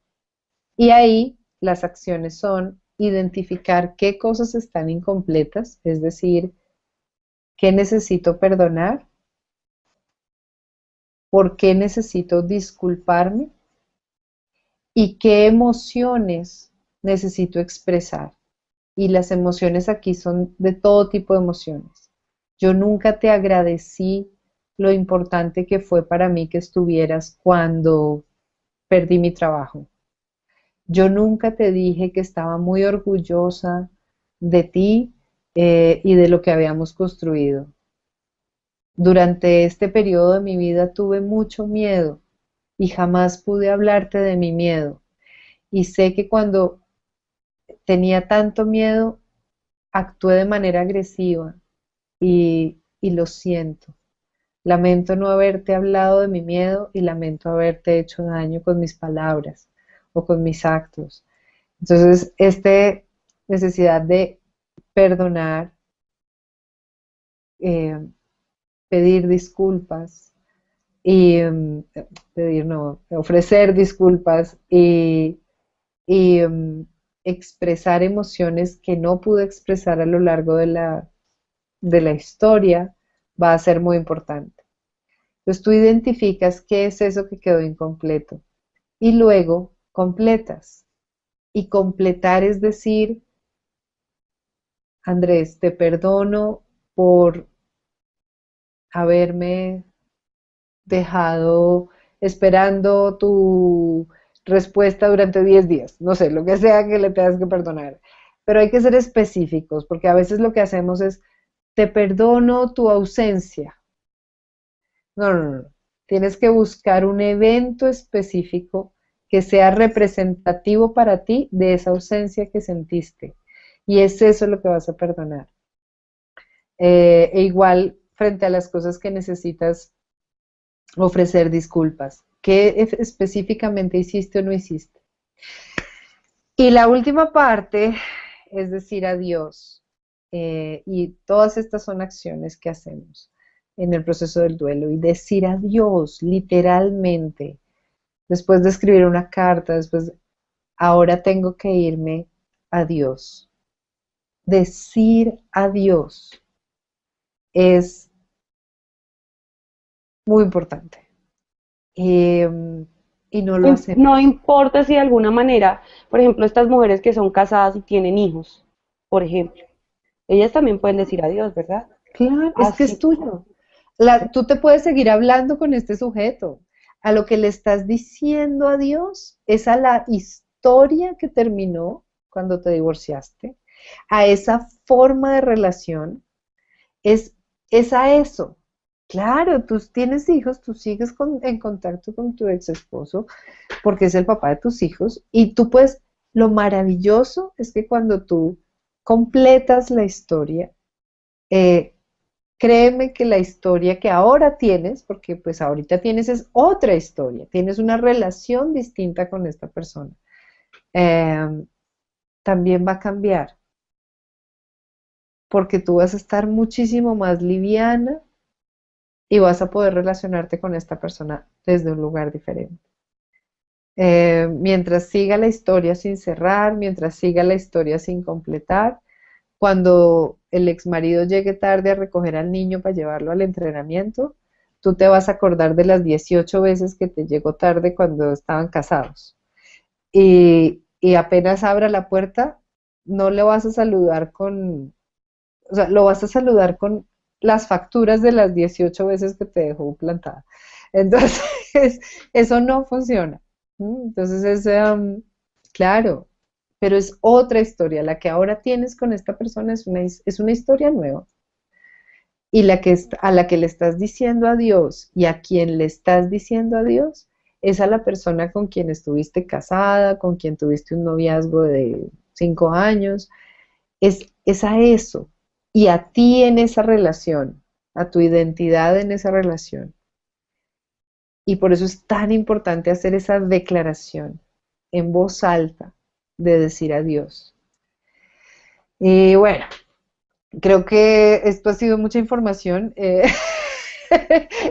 Y ahí las acciones son identificar qué cosas están incompletas, es decir, qué necesito perdonar, por qué necesito disculparme y qué emociones necesito expresar. Y las emociones aquí son de todo tipo de emociones. Yo nunca te agradecí lo importante que fue para mí que estuvieras cuando perdí mi trabajo. Yo nunca te dije que estaba muy orgullosa de ti y de lo que habíamos construido. Durante este periodo de mi vida tuve mucho miedo y jamás pude hablarte de mi miedo. Y sé que cuando tenía tanto miedo, actué de manera agresiva y lo siento. Lamento no haberte hablado de mi miedo y lamento haberte hecho daño con mis palabras o con mis actos. Entonces, esta necesidad de perdonar, eh, pedir disculpas y pedir, no, ofrecer disculpas y expresar emociones que no pude expresar a lo largo de la historia va a ser muy importante. Entonces tú identificas qué es eso que quedó incompleto y luego completas. Y completar es decir, Andrés, te perdono por haberme dejado esperando tu respuesta durante 10 días, no sé, lo que sea que le tengas que perdonar. Pero hay que ser específicos, porque a veces lo que hacemos es, te perdono tu ausencia. No, no, no. Tienes que buscar un evento específico que sea representativo para ti de esa ausencia que sentiste. Y es eso lo que vas a perdonar. E igual frente a las cosas que necesitas ofrecer disculpas. ¿Qué específicamente hiciste o no hiciste? Y la última parte es decir adiós. Y todas estas son acciones que hacemos en el proceso del duelo. Y decir adiós, literalmente, después de escribir una carta, después, ahora tengo que irme, adiós. Decir adiós es muy importante. Y no lo No hacemos. importa si de alguna manera, por ejemplo, estas mujeres que son casadas y tienen hijos. por ejemplo. Ellas también pueden decir adiós, ¿verdad? Claro, es que es Así. tuyo. Tú te puedes seguir hablando con este sujeto. A lo que le estás diciendo adiós es a la historia que terminó cuando te divorciaste, a esa forma de relación, es, es a eso. Claro, tú tienes hijos, tú sigues en contacto con tu ex esposo porque es el papá de tus hijos y tú puedes, lo maravilloso es que cuando tú completas la historia, eh, créeme que la historia que ahora tienes, porque pues ahorita tienes es otra historia, tienes una relación distinta con esta persona, eh, también va a cambiar, porque tú vas a estar muchísimo más liviana y vas a poder relacionarte con esta persona desde un lugar diferente. Mientras siga la historia sin cerrar, mientras siga la historia sin completar, cuando el ex marido llegue tarde a recoger al niño para llevarlo al entrenamiento, tú te vas a acordar de las 18 veces que te llegó tarde cuando estaban casados. Y apenas abra la puerta, no le vas a saludar con, o sea, lo vas a saludar con las facturas de las 18 veces que te dejó plantada. Entonces, eso no funciona. Entonces, claro, pero es otra historia. La que ahora tienes con esta persona es una historia nueva. Y a la que le estás diciendo adiós y a quien le estás diciendo adiós es a la persona con quien estuviste casada, con quien tuviste un noviazgo de 5 años, es a eso y a ti en esa relación, a tu identidad en esa relación. Y por eso es tan importante hacer esa declaración en voz alta de decir adiós. Y bueno, creo que esto ha sido mucha información.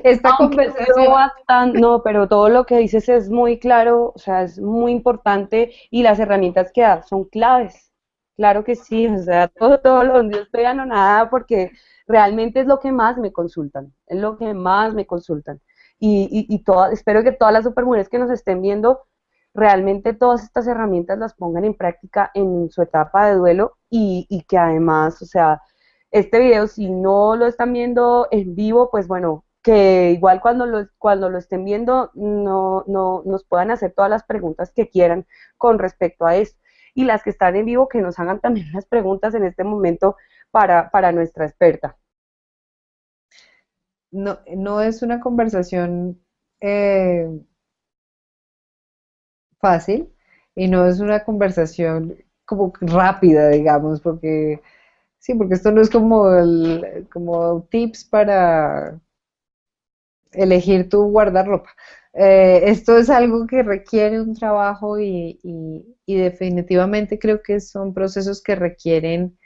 Esta Aunque ha sido conversación. bastante, no, pero todo lo que dices es muy claro, o sea, es muy importante y las herramientas que das son claves. Claro que sí, o sea, todo lo yo estoy anonadada porque realmente es lo que más me consultan, es lo que más me consultan. Espero que todas las supermujeres que nos estén viendo, realmente todas estas herramientas las pongan en práctica en su etapa de duelo y que además, o sea, este video, si no lo están viendo en vivo, pues bueno, que igual cuando lo estén viendo nos puedan hacer todas las preguntas que quieran con respecto a esto. Y las que están en vivo, que nos hagan también las preguntas en este momento para nuestra experta. No, no es una conversación eh, fácil y no es una conversación como rápida, digamos, porque sí, porque esto no es como tips para elegir tu guardarropa. Esto es algo que requiere un trabajo y definitivamente creo que son procesos que requieren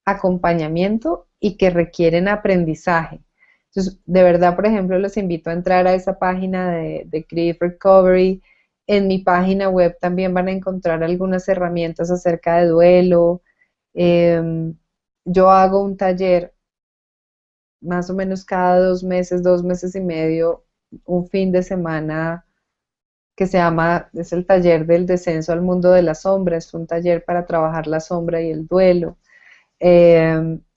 acompañamiento y que requieren aprendizaje. Entonces, de verdad, por ejemplo, los invito a entrar a esa página de Grief Recovery. En mi página web también van a encontrar algunas herramientas acerca de duelo. Em, yo hago un taller más o menos cada 2 meses, 2 meses y medio, un fin de semana que se llama, es el taller del descenso al mundo de la sombra, es un taller para trabajar la sombra y el duelo.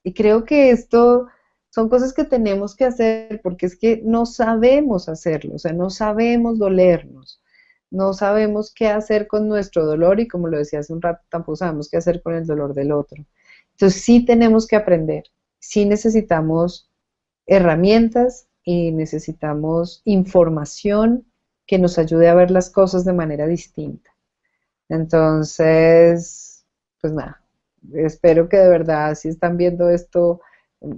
Y creo que esto son cosas que tenemos que hacer porque es que no sabemos hacerlo, o sea, no sabemos dolernos, no sabemos qué hacer con nuestro dolor y como lo decía hace un rato, tampoco sabemos qué hacer con el dolor del otro. Entonces sí tenemos que aprender, sí necesitamos herramientas y necesitamos información que nos ayude a ver las cosas de manera distinta. Entonces, pues nada, espero que de verdad, si están viendo esto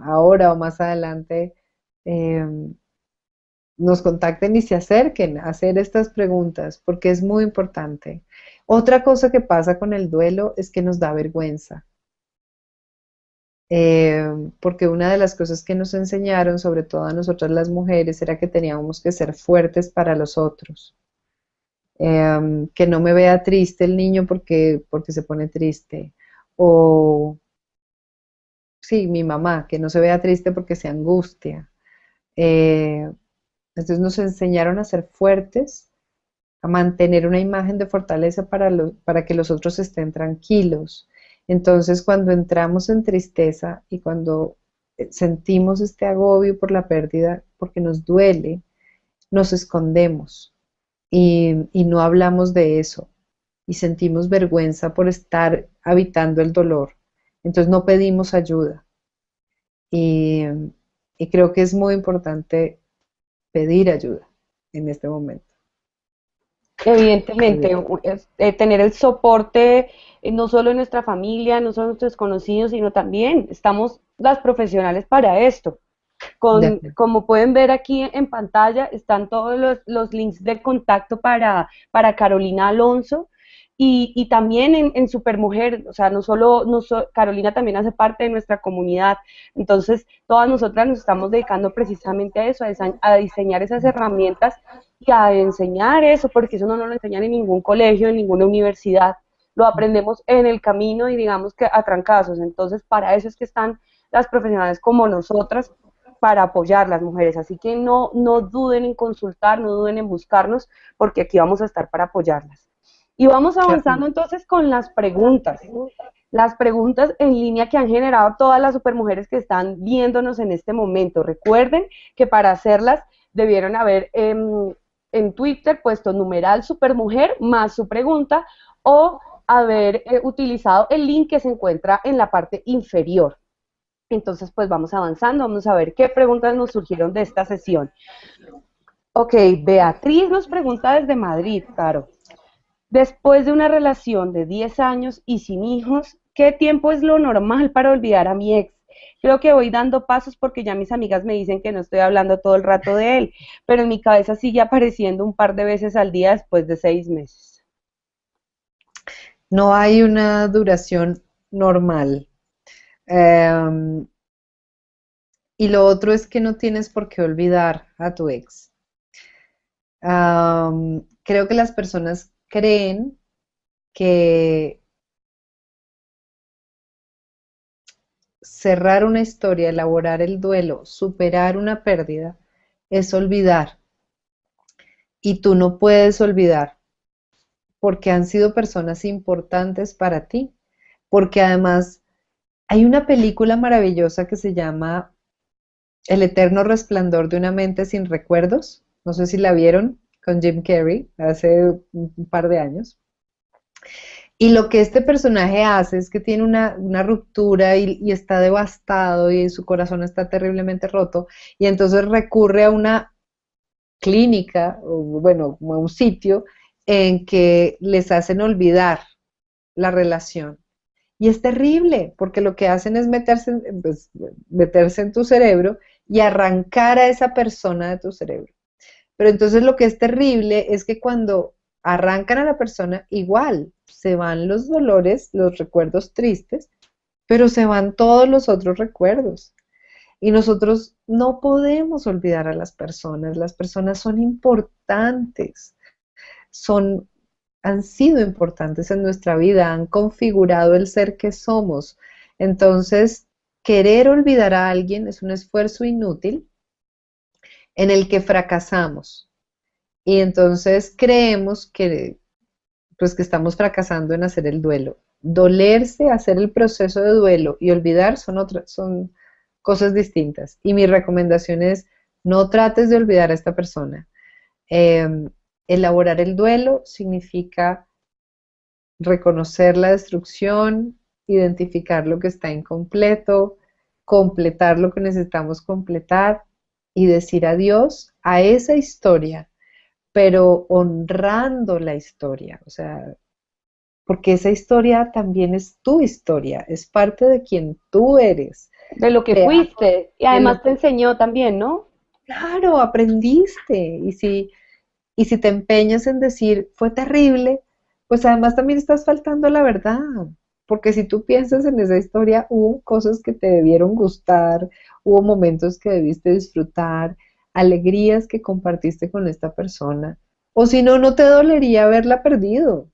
ahora o más adelante, eh, nos contacten y se acerquen a hacer estas preguntas, porque es muy importante. Otra cosa que pasa con el duelo es que nos da vergüenza. Porque una de las cosas que nos enseñaron, sobre todo a nosotras las mujeres, era que teníamos que ser fuertes para los otros. Que no me vea triste el niño porque se pone triste. O, sí, mi mamá, que no se vea triste porque se angustia. Eh, entonces nos enseñaron a ser fuertes, a mantener una imagen de fortaleza para que los otros estén tranquilos. Entonces, cuando entramos en tristeza y cuando sentimos este agobio por la pérdida, porque nos duele, nos escondemos y no hablamos de eso y sentimos vergüenza por estar habitando el dolor. Entonces no pedimos ayuda. Y, y creo que es muy importante pedir ayuda en este momento. Evidentemente, tener el soporte no solo en nuestra familia, no solo en nuestros conocidos, sino también estamos las profesionales para esto. De acuerdo. Como pueden ver aquí en pantalla, están todos los links de contacto para Carolina Alonso y también en Supermujer, o sea, Carolina también hace parte de nuestra comunidad, entonces todas nosotras nos estamos dedicando precisamente a eso, a diseñar esas herramientas y a enseñar eso, porque eso no lo enseñan en ningún colegio, en ninguna universidad, lo aprendemos en el camino y digamos que a trancazos, entonces para eso es que están las profesionales como nosotras para apoyar a las mujeres. Así que no duden en consultar, no duden en buscarnos, porque aquí vamos a estar para apoyarlas. Y vamos avanzando entonces con las preguntas. Las preguntas en línea que han generado todas las supermujeres que están viéndonos en este momento. Recuerden que para hacerlas debieron haber en Twitter puesto numeral supermujer más su pregunta o haber utilizado el link que se encuentra en la parte inferior. Entonces, pues vamos avanzando, vamos a ver qué preguntas nos surgieron de esta sesión. Ok, Beatriz nos pregunta desde Madrid, Caro. Después de una relación de 10 años y sin hijos, ¿qué tiempo es lo normal para olvidar a mi ex? Creo que voy dando pasos porque ya mis amigas me dicen que no estoy hablando todo el rato de él, pero en mi cabeza sigue apareciendo un par de veces al día después de 6 meses. No hay una duración normal. Em, y lo otro es que no tienes por qué olvidar a tu ex. Creo que las personas creen que cerrar una historia, elaborar el duelo, superar una pérdida, es olvidar. Y tú no puedes olvidar porque han sido personas importantes para ti. Porque además hay una película maravillosa que se llama El eterno resplandor de una mente sin recuerdos. No sé si la vieron con Jim Carrey hace un par de años. Y lo que este personaje hace es que tiene una ruptura y está devastado y su corazón está terriblemente roto y entonces recurre a una clínica, o bueno, como a un sitio en que les hacen olvidar la relación. Y es terrible, porque lo que hacen es pues, meterse en tu cerebro y arrancar a esa persona de tu cerebro. Pero entonces lo que es terrible es que cuando arrancan a la persona, igual se van los dolores, los recuerdos tristes, pero se van todos los otros recuerdos. Y nosotros no podemos olvidar a las personas son importantes, son, han sido importantes en nuestra vida, han configurado el ser que somos. Entonces, querer olvidar a alguien es un esfuerzo inútil en el que fracasamos. Y entonces creemos que, pues, que estamos fracasando en hacer el duelo. Dolerse, hacer el proceso de duelo y olvidar son cosas distintas. Y mi recomendación es, no trates de olvidar a esta persona. Eh, Elaborar el duelo significa reconocer la destrucción, identificar lo que está incompleto, completar lo que necesitamos completar y decir adiós a esa historia, pero honrando la historia, o sea, porque esa historia también es tu historia, es parte de quien tú eres. De lo que Te fuiste y de lo además te que, enseñó también, ¿no? claro, aprendiste. Y si te empeñas en decir, fue terrible, pues además también estás faltando a la verdad. Porque si tú piensas en esa historia, hubo cosas que te debieron gustar, hubo momentos que debiste disfrutar, alegrías que compartiste con esta persona. O si no, no te dolería haberla perdido.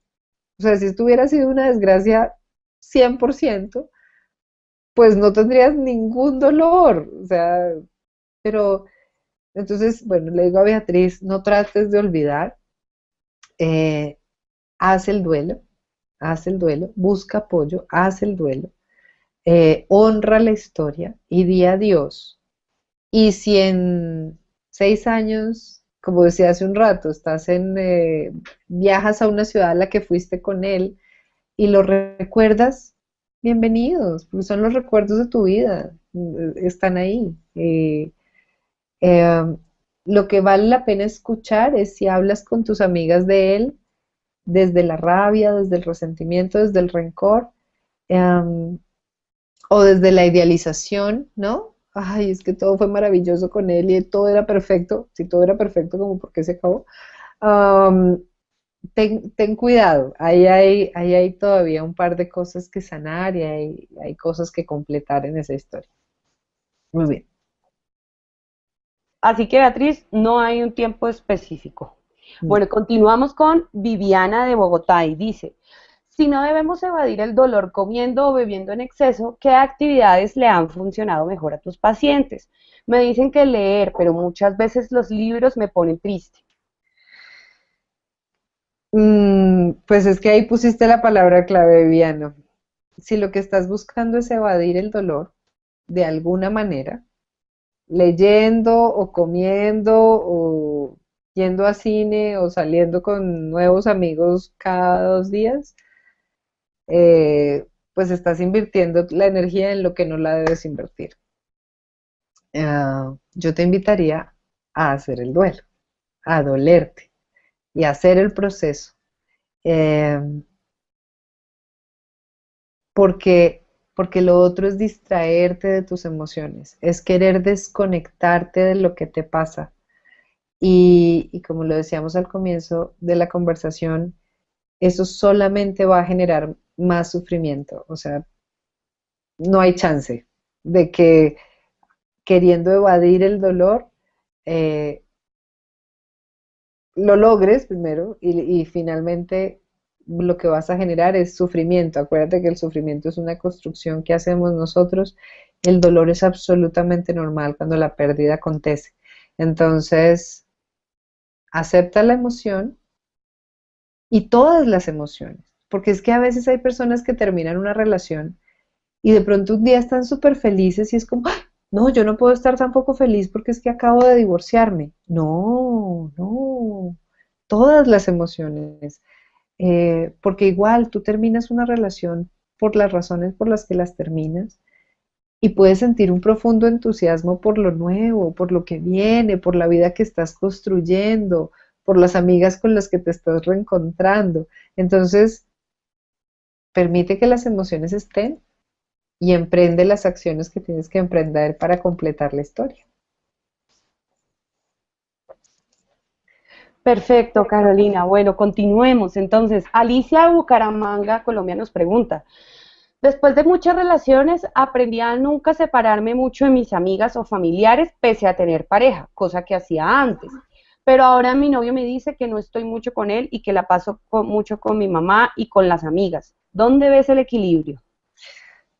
O sea, si esto hubiera sido una desgracia 100%, pues no tendrías ningún dolor. O sea, pero entonces, bueno, le digo a Beatriz, no trates de olvidar, eh, haz el duelo, haz el duelo, busca apoyo, haz el duelo, honra la historia y di adiós. Y si en 6 años, como decía hace un rato, viajas a una ciudad a la que fuiste con él y lo recuerdas, bienvenidos, porque son los recuerdos de tu vida, están ahí. Eh, lo que vale la pena escuchar es si hablas con tus amigas de él desde la rabia, desde el resentimiento, desde el rencor, em, o desde la idealización, ¿no? Ay, es que todo fue maravilloso con él y todo era perfecto. Si todo era perfecto, ¿como por qué se acabó? Am, ten cuidado, ahí hay todavía un par de cosas que sanar y hay cosas que completar en esa historia. Muy bien. Así que Beatriz, no hay un tiempo específico. No. Bueno, continuamos con Viviana de Bogotá y dice, si no debemos evadir el dolor comiendo o bebiendo en exceso, ¿qué actividades le han funcionado mejor a tus pacientes? Me dicen que leer, pero muchas veces los libros me ponen triste. Pues es que ahí pusiste la palabra clave, Viviano. Si lo que estás buscando es evadir el dolor de alguna manera, leyendo o comiendo o yendo a cine o saliendo con nuevos amigos cada 2 días, pues estás invirtiendo la energía en lo que no la debes invertir. Yo te invitaría a hacer el duelo, a dolerte y a hacer el proceso. eh, porque, porque lo otro es distraerte de tus emociones, es querer desconectarte de lo que te pasa. Y como lo decíamos al comienzo de la conversación, eso solamente va a generar más sufrimiento. O sea, no hay chance de que queriendo evadir el dolor, eh, lo logres primero y finalmente lo que vas a generar es sufrimiento. Acuérdate que el sufrimiento es una construcción que hacemos nosotros. El dolor es absolutamente normal cuando la pérdida acontece. Entonces, acepta la emoción y todas las emociones, porque es que a veces hay personas que terminan una relación y de pronto un día están súper felices y es como, ¡ay! No, yo no puedo estar tampoco feliz porque es que acabo de divorciarme. No, no, todas las emociones, porque igual tú terminas una relación por las razones por las que las terminas y puedes sentir un profundo entusiasmo por lo nuevo, por lo que viene, por la vida que estás construyendo, por las amigas con las que te estás reencontrando. Entonces, permite que las emociones estén y emprende las acciones que tienes que emprender para completar la historia. Perfecto, Carolina. Bueno, continuemos. Entonces, Alicia de Bucaramanga, Colombia, nos pregunta, después de muchas relaciones, aprendí a nunca separarme mucho de mis amigas o familiares, pese a tener pareja, cosa que hacía antes. Pero ahora mi novio me dice que no estoy mucho con él y que la paso mucho con mi mamá y con las amigas. ¿Dónde ves el equilibrio?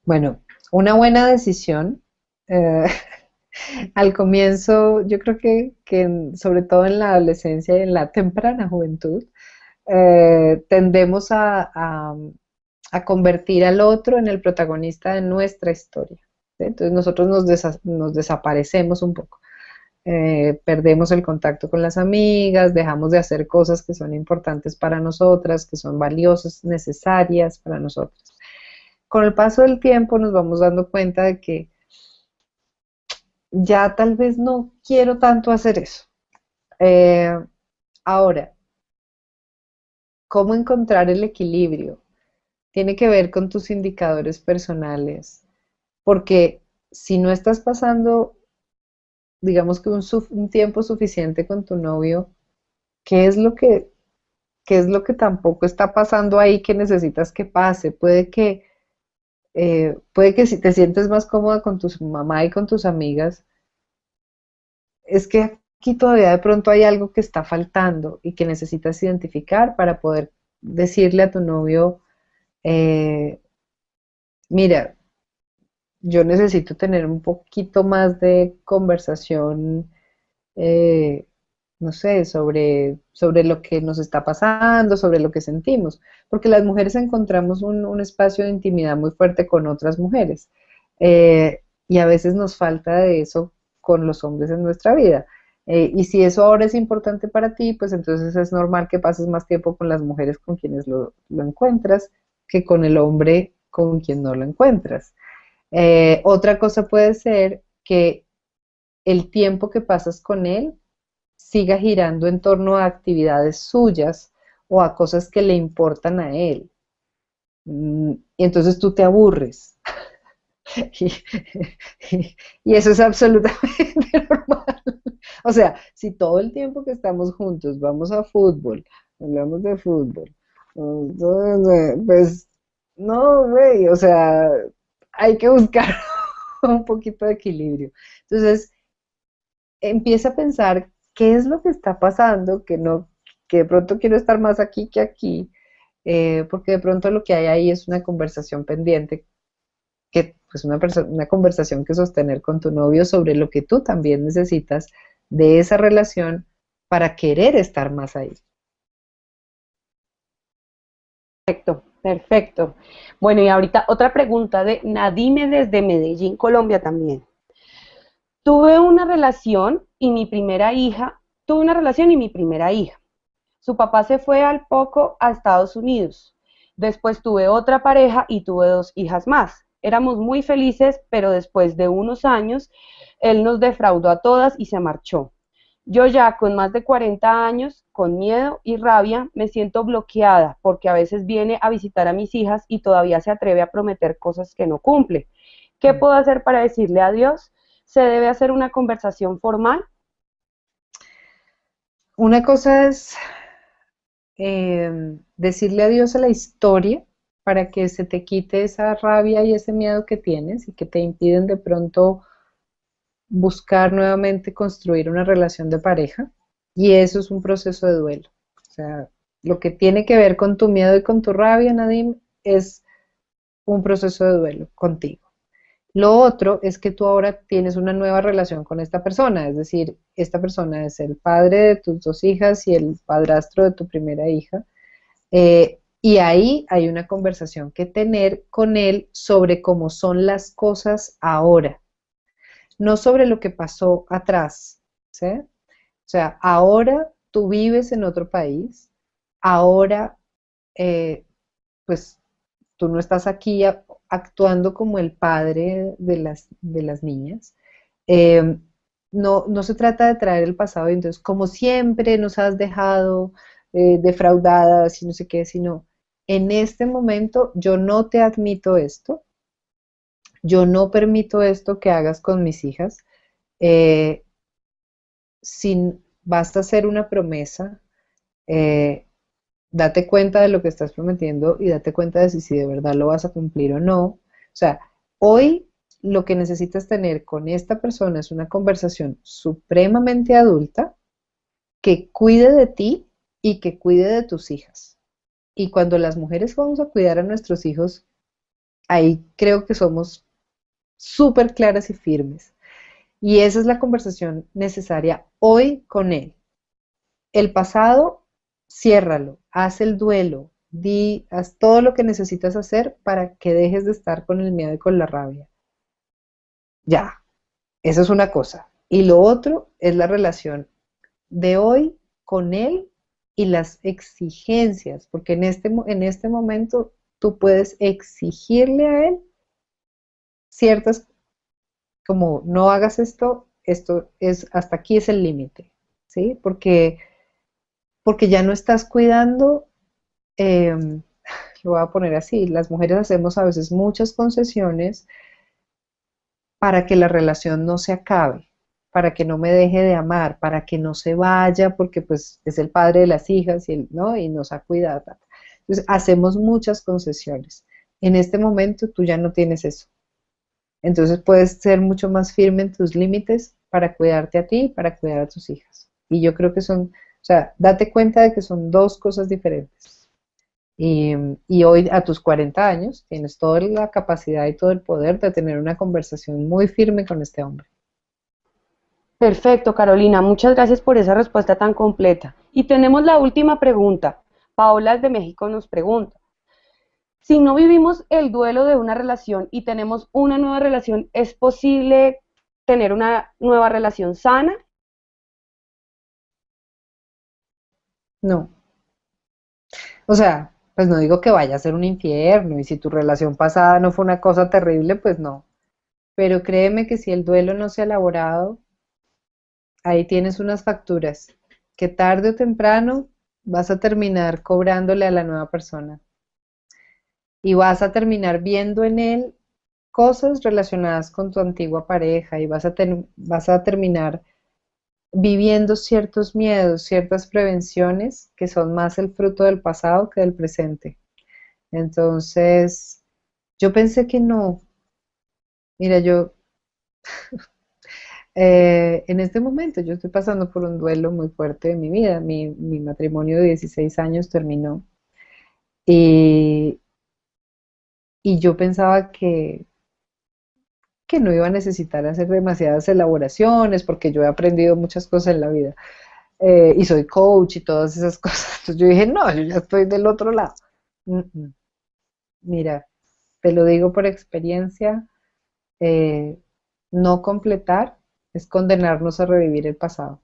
Bueno, una buena decisión. eh, Al comienzo, yo creo sobre todo en la adolescencia y en la temprana juventud, tendemos a convertir al otro en el protagonista de nuestra historia. ¿Sí? Entonces nosotros nos desaparecemos un poco. Perdemos el contacto con las amigas, dejamos de hacer cosas que son importantes para nosotras, que son valiosas, necesarias para nosotras. Con el paso del tiempo nos vamos dando cuenta de que ya tal vez no quiero tanto hacer eso. Eh, Ahora, ¿cómo encontrar el equilibrio? Tiene que ver con tus indicadores personales, porque si no estás pasando, digamos que un tiempo suficiente con tu novio, ¿qué es lo qué es lo que tampoco está pasando ahí que necesitas que pase? Puede que si te sientes más cómoda con tu mamá y con tus amigas, es que aquí todavía de pronto hay algo que está faltando y que necesitas identificar para poder decirle a tu novio, eh, mira, yo necesito tener un poquito más de conversación, eh, no sé, sobre lo que nos está pasando, sobre lo que sentimos, porque las mujeres encontramos un espacio de intimidad muy fuerte con otras mujeres, y a veces nos falta de eso con los hombres en nuestra vida. Y si eso ahora es importante para ti, pues entonces es normal que pases más tiempo con las mujeres con quienes lo encuentras que con el hombre con quien no lo encuentras. Otra cosa puede ser que el tiempo que pasas con él siga girando en torno a actividades suyas o a cosas que le importan a él. Y entonces tú te aburres. Y, y eso es absolutamente normal. O sea, si todo el tiempo que estamos juntos vamos a fútbol, hablamos de fútbol, pues no, güey, o sea, hay que buscar un poquito de equilibrio. Entonces, empieza a pensar qué es lo que está pasando, que no, que de pronto quiero estar más aquí que aquí, porque de pronto lo que hay ahí es una conversación pendiente, que pues una conversación que sostener con tu novio sobre lo que tú también necesitas de esa relación para querer estar más ahí. Perfecto, perfecto. Bueno, y ahorita otra pregunta de Nadime desde Medellín, Colombia también. Tuve una relación y mi primera hija, tuve una relación y mi primera hija. Su papá se fue al poco a Estados Unidos. Después tuve otra pareja y tuve dos hijas más. Éramos muy felices, pero después de unos años, él nos defraudó a todas y se marchó. Yo ya con más de 40 años, con miedo y rabia, me siento bloqueada porque a veces viene a visitar a mis hijas y todavía se atreve a prometer cosas que no cumple. ¿Qué puedo hacer para decirle adiós? ¿Se debe hacer una conversación formal? Una cosa es decirle adiós a la historia para que se te quite esa rabia y ese miedo que tienes y que te impiden de pronto buscar nuevamente construir una relación de pareja. Y eso es un proceso de duelo. O sea, lo que tiene que ver con tu miedo y con tu rabia, Nadim, es un proceso de duelo contigo. Lo otro es que tú ahora tienes una nueva relación con esta persona, es decir, esta persona es el padre de tus dos hijas y el padrastro de tu primera hija, y ahí hay una conversación que tener con él sobre cómo son las cosas ahora, no sobre lo que pasó atrás, ¿sí? O sea, ahora tú vives en otro país, ahora eh, pues tú no estás aquí actuando como el padre de las niñas. Eh, no, no se trata de traer el pasado y entonces, como siempre nos has dejado defraudadas y no sé qué, sino en este momento yo no te admito esto, yo no permito esto que hagas con mis hijas, eh, sin, basta hacer una promesa, eh, date cuenta de lo que estás prometiendo y date cuenta de si de verdad lo vas a cumplir o no. O sea, hoy lo que necesitas tener con esta persona es una conversación supremamente adulta que cuide de ti y que cuide de tus hijas. Y cuando las mujeres vamos a cuidar a nuestros hijos, ahí creo que somos súper claras y firmes. Y esa es la conversación necesaria hoy con él. El pasado, ciérralo, haz el duelo, haz todo lo que necesitas hacer para que dejes de estar con el miedo y con la rabia. Ya, eso es una cosa. Y lo otro es la relación de hoy con él y las exigencias, porque en este momento tú puedes exigirle a él ciertas, como no hagas esto, esto es, hasta aquí es el límite, ¿sí? Porque ya no estás cuidando, eh, lo voy a poner así, las mujeres hacemos a veces muchas concesiones para que la relación no se acabe, para que no me deje de amar, para que no se vaya, porque pues es el padre de las hijas y, ¿no? Y nos ha cuidado. Entonces hacemos muchas concesiones. En este momento tú ya no tienes eso. Entonces puedes ser mucho más firme en tus límites para cuidarte a ti y para cuidar a tus hijas. Y yo creo que son, o sea, date cuenta de que son dos cosas diferentes. Y hoy a tus 40 años tienes toda la capacidad y todo el poder de tener una conversación muy firme con este hombre. Perfecto, Carolina. Muchas gracias por esa respuesta tan completa. Y tenemos la última pregunta. Paola de México nos pregunta, si no vivimos el duelo de una relación y tenemos una nueva relación, ¿es posible tener una nueva relación sana? No. O sea, pues no digo que vaya a ser un infierno y si tu relación pasada no fue una cosa terrible, pues no. Pero créeme que si el duelo no se ha elaborado, ahí tienes unas facturas que tarde o temprano vas a terminar cobrándole a la nueva persona y vas a terminar viendo en él cosas relacionadas con tu antigua pareja y vas a terminar viviendo ciertos miedos, ciertas prevenciones que son más el fruto del pasado que del presente. Entonces, yo pensé que no. Mira, yo en este momento yo estoy pasando por un duelo muy fuerte de mi vida. Mi matrimonio de 16 años terminó y, y yo pensaba que no iba a necesitar hacer demasiadas elaboraciones porque yo he aprendido muchas cosas en la vida y soy coach y todas esas cosas. Entonces yo dije, no, yo ya estoy del otro lado. Mm, mm. Mira, te lo digo por experiencia, eh, no completar es condenarnos a revivir el pasado.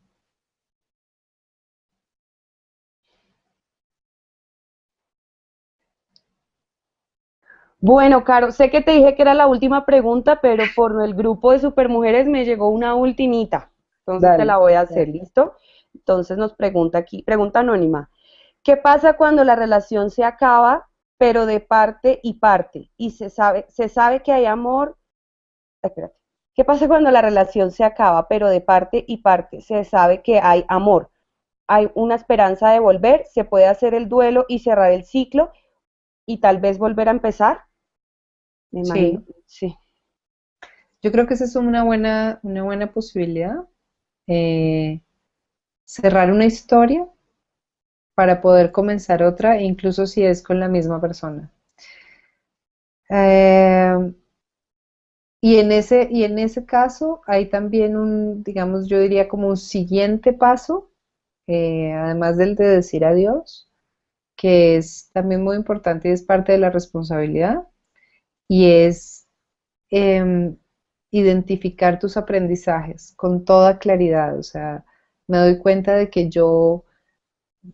Bueno, Caro, sé que te dije que era la última pregunta, pero por el grupo de supermujeres me llegó una ultimita. Entonces te Dale, la voy a hacer, dale. ¿listo? Entonces nos pregunta aquí, pregunta anónima. ¿Qué pasa cuando la relación se acaba, pero de parte y parte? Y se sabe que hay amor. Espérate. ¿Qué pasa cuando la relación se acaba, pero de parte y parte? Se sabe que hay amor. Hay una esperanza de volver, se puede hacer el duelo y cerrar el ciclo y tal vez volver a empezar. Me imagino, Sí, sí. yo creo que esa es una buena posibilidad. eh, Cerrar una historia para poder comenzar otra, incluso si es con la misma persona. Eh, y en ese caso hay también un, digamos, yo diría como un siguiente paso, además del de decir adiós, que es también muy importante y es parte de la responsabilidad, y es em, identificar tus aprendizajes con toda claridad. O sea, me doy cuenta de que yo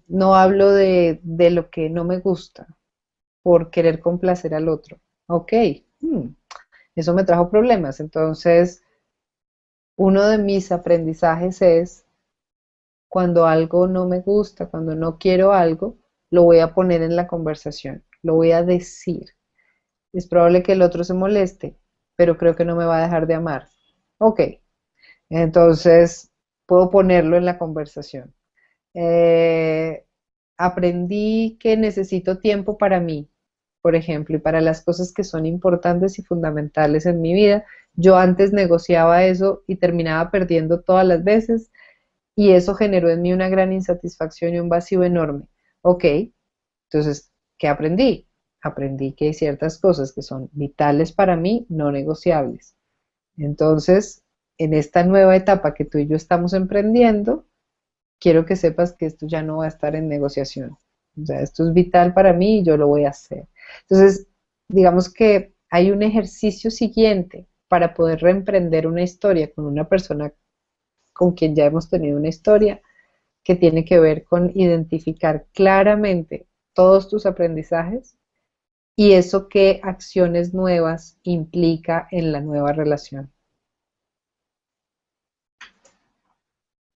no hablo de lo que no me gusta por querer complacer al otro. Ok, mm, eso me trajo problemas. Entonces, uno de mis aprendizajes es cuando algo no me gusta, cuando no quiero algo, lo voy a poner en la conversación, lo voy a decir. Es probable que el otro se moleste, pero creo que no me va a dejar de amar. Ok, entonces puedo ponerlo en la conversación. Eh, Aprendí que necesito tiempo para mí, por ejemplo, y para las cosas que son importantes y fundamentales en mi vida. Yo antes negociaba eso y terminaba perdiendo todas las veces y eso generó en mí una gran insatisfacción y un vacío enorme. Ok, entonces, ¿qué aprendí? Aprendí que hay ciertas cosas que son vitales para mí, no negociables. Entonces, en esta nueva etapa que tú y yo estamos emprendiendo, quiero que sepas que esto ya no va a estar en negociación. O sea, esto es vital para mí y yo lo voy a hacer. Entonces, digamos que hay un ejercicio siguiente para poder reemprender una historia con una persona con quien ya hemos tenido una historia que tiene que ver con identificar claramente todos tus aprendizajes y eso qué acciones nuevas implica en la nueva relación.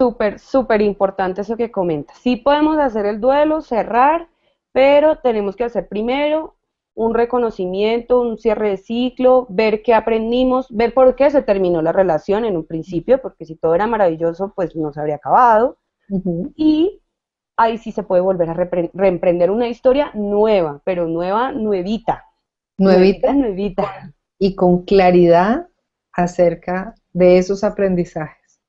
Súper, súper importante eso que comentas. Sí podemos hacer el duelo, cerrar, pero tenemos que hacer primero un reconocimiento, un cierre de ciclo, ver qué aprendimos, ver por qué se terminó la relación en un principio, porque si todo era maravilloso, pues no se habría acabado. Ujú. Y ahí sí se puede volver a reemprender una historia nueva, pero nueva, nuevita, Nuevita nuevita, nuevita. y con claridad acerca de esos aprendizajes.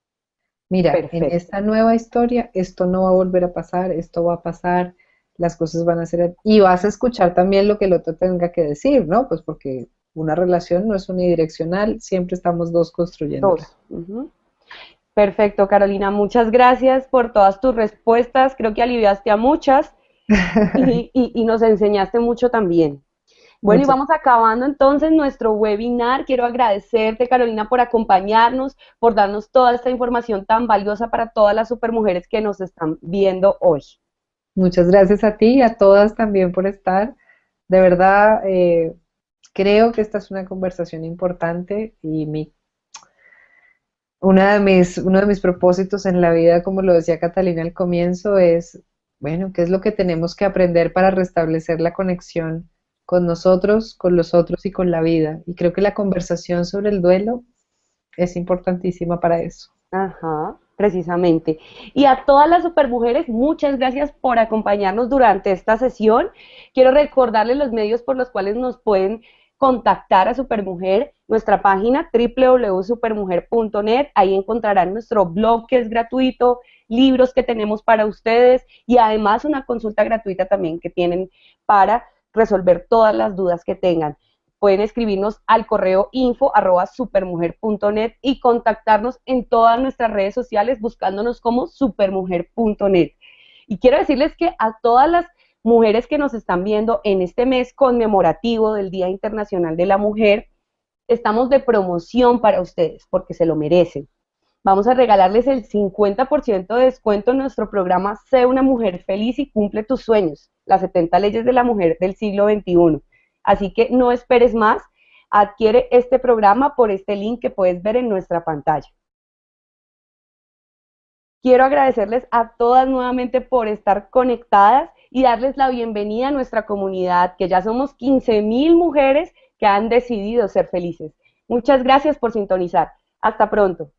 Mira, en Perfecto. esta nueva historia esto no va a volver a pasar, esto va a pasar, las cosas van a ser, y vas a escuchar también lo que el otro tenga que decir, ¿no? Pues porque una relación no es unidireccional, siempre estamos dos construyéndola. Dos. Ujú. Perfecto, Carolina, muchas gracias por todas tus respuestas. Creo que aliviaste a muchas y nos enseñaste mucho también. Bueno, y Muchas, vamos acabando entonces nuestro webinar. Quiero agradecerte, Carolina, por acompañarnos, por darnos toda esta información tan valiosa para todas las supermujeres que nos están viendo hoy. muchas gracias a ti y a todas también por estar. De verdad, creo que esta es una conversación importante y uno de mis propósitos en la vida, como lo decía Catalina al comienzo, es, bueno, ¿qué es lo que tenemos que aprender para restablecer la conexión con nosotros, con los otros y con la vida? Y creo que la conversación sobre el duelo es importantísima para eso. Ajá, precisamente. Y a todas las supermujeres, muchas gracias por acompañarnos durante esta sesión. Quiero recordarles los medios por los cuales nos pueden contactar a Supermujer, nuestra página www.supermujer.net, ahí encontrarán nuestro blog que es gratuito, libros que tenemos para ustedes y además una consulta gratuita también que tienen para resolver todas las dudas que tengan. Pueden escribirnos al correo info@supermujer.net y contactarnos en todas nuestras redes sociales buscándonos como supermujer.net. Y quiero decirles que a todas las mujeres que nos están viendo en este mes conmemorativo del Día Internacional de la Mujer, estamos de promoción para ustedes porque se lo merecen. Vamos a regalarles el 50% de descuento en nuestro programa Sé una mujer feliz y cumple tus sueños, las 70 leyes de la mujer del siglo XXI. Así que no esperes más, adquiere este programa por este link que puedes ver en nuestra pantalla. Quiero agradecerles a todas nuevamente por estar conectadas y darles la bienvenida a nuestra comunidad, que ya somos 15,000 mujeres que han decidido ser felices. Muchas gracias por sintonizar. Hasta pronto.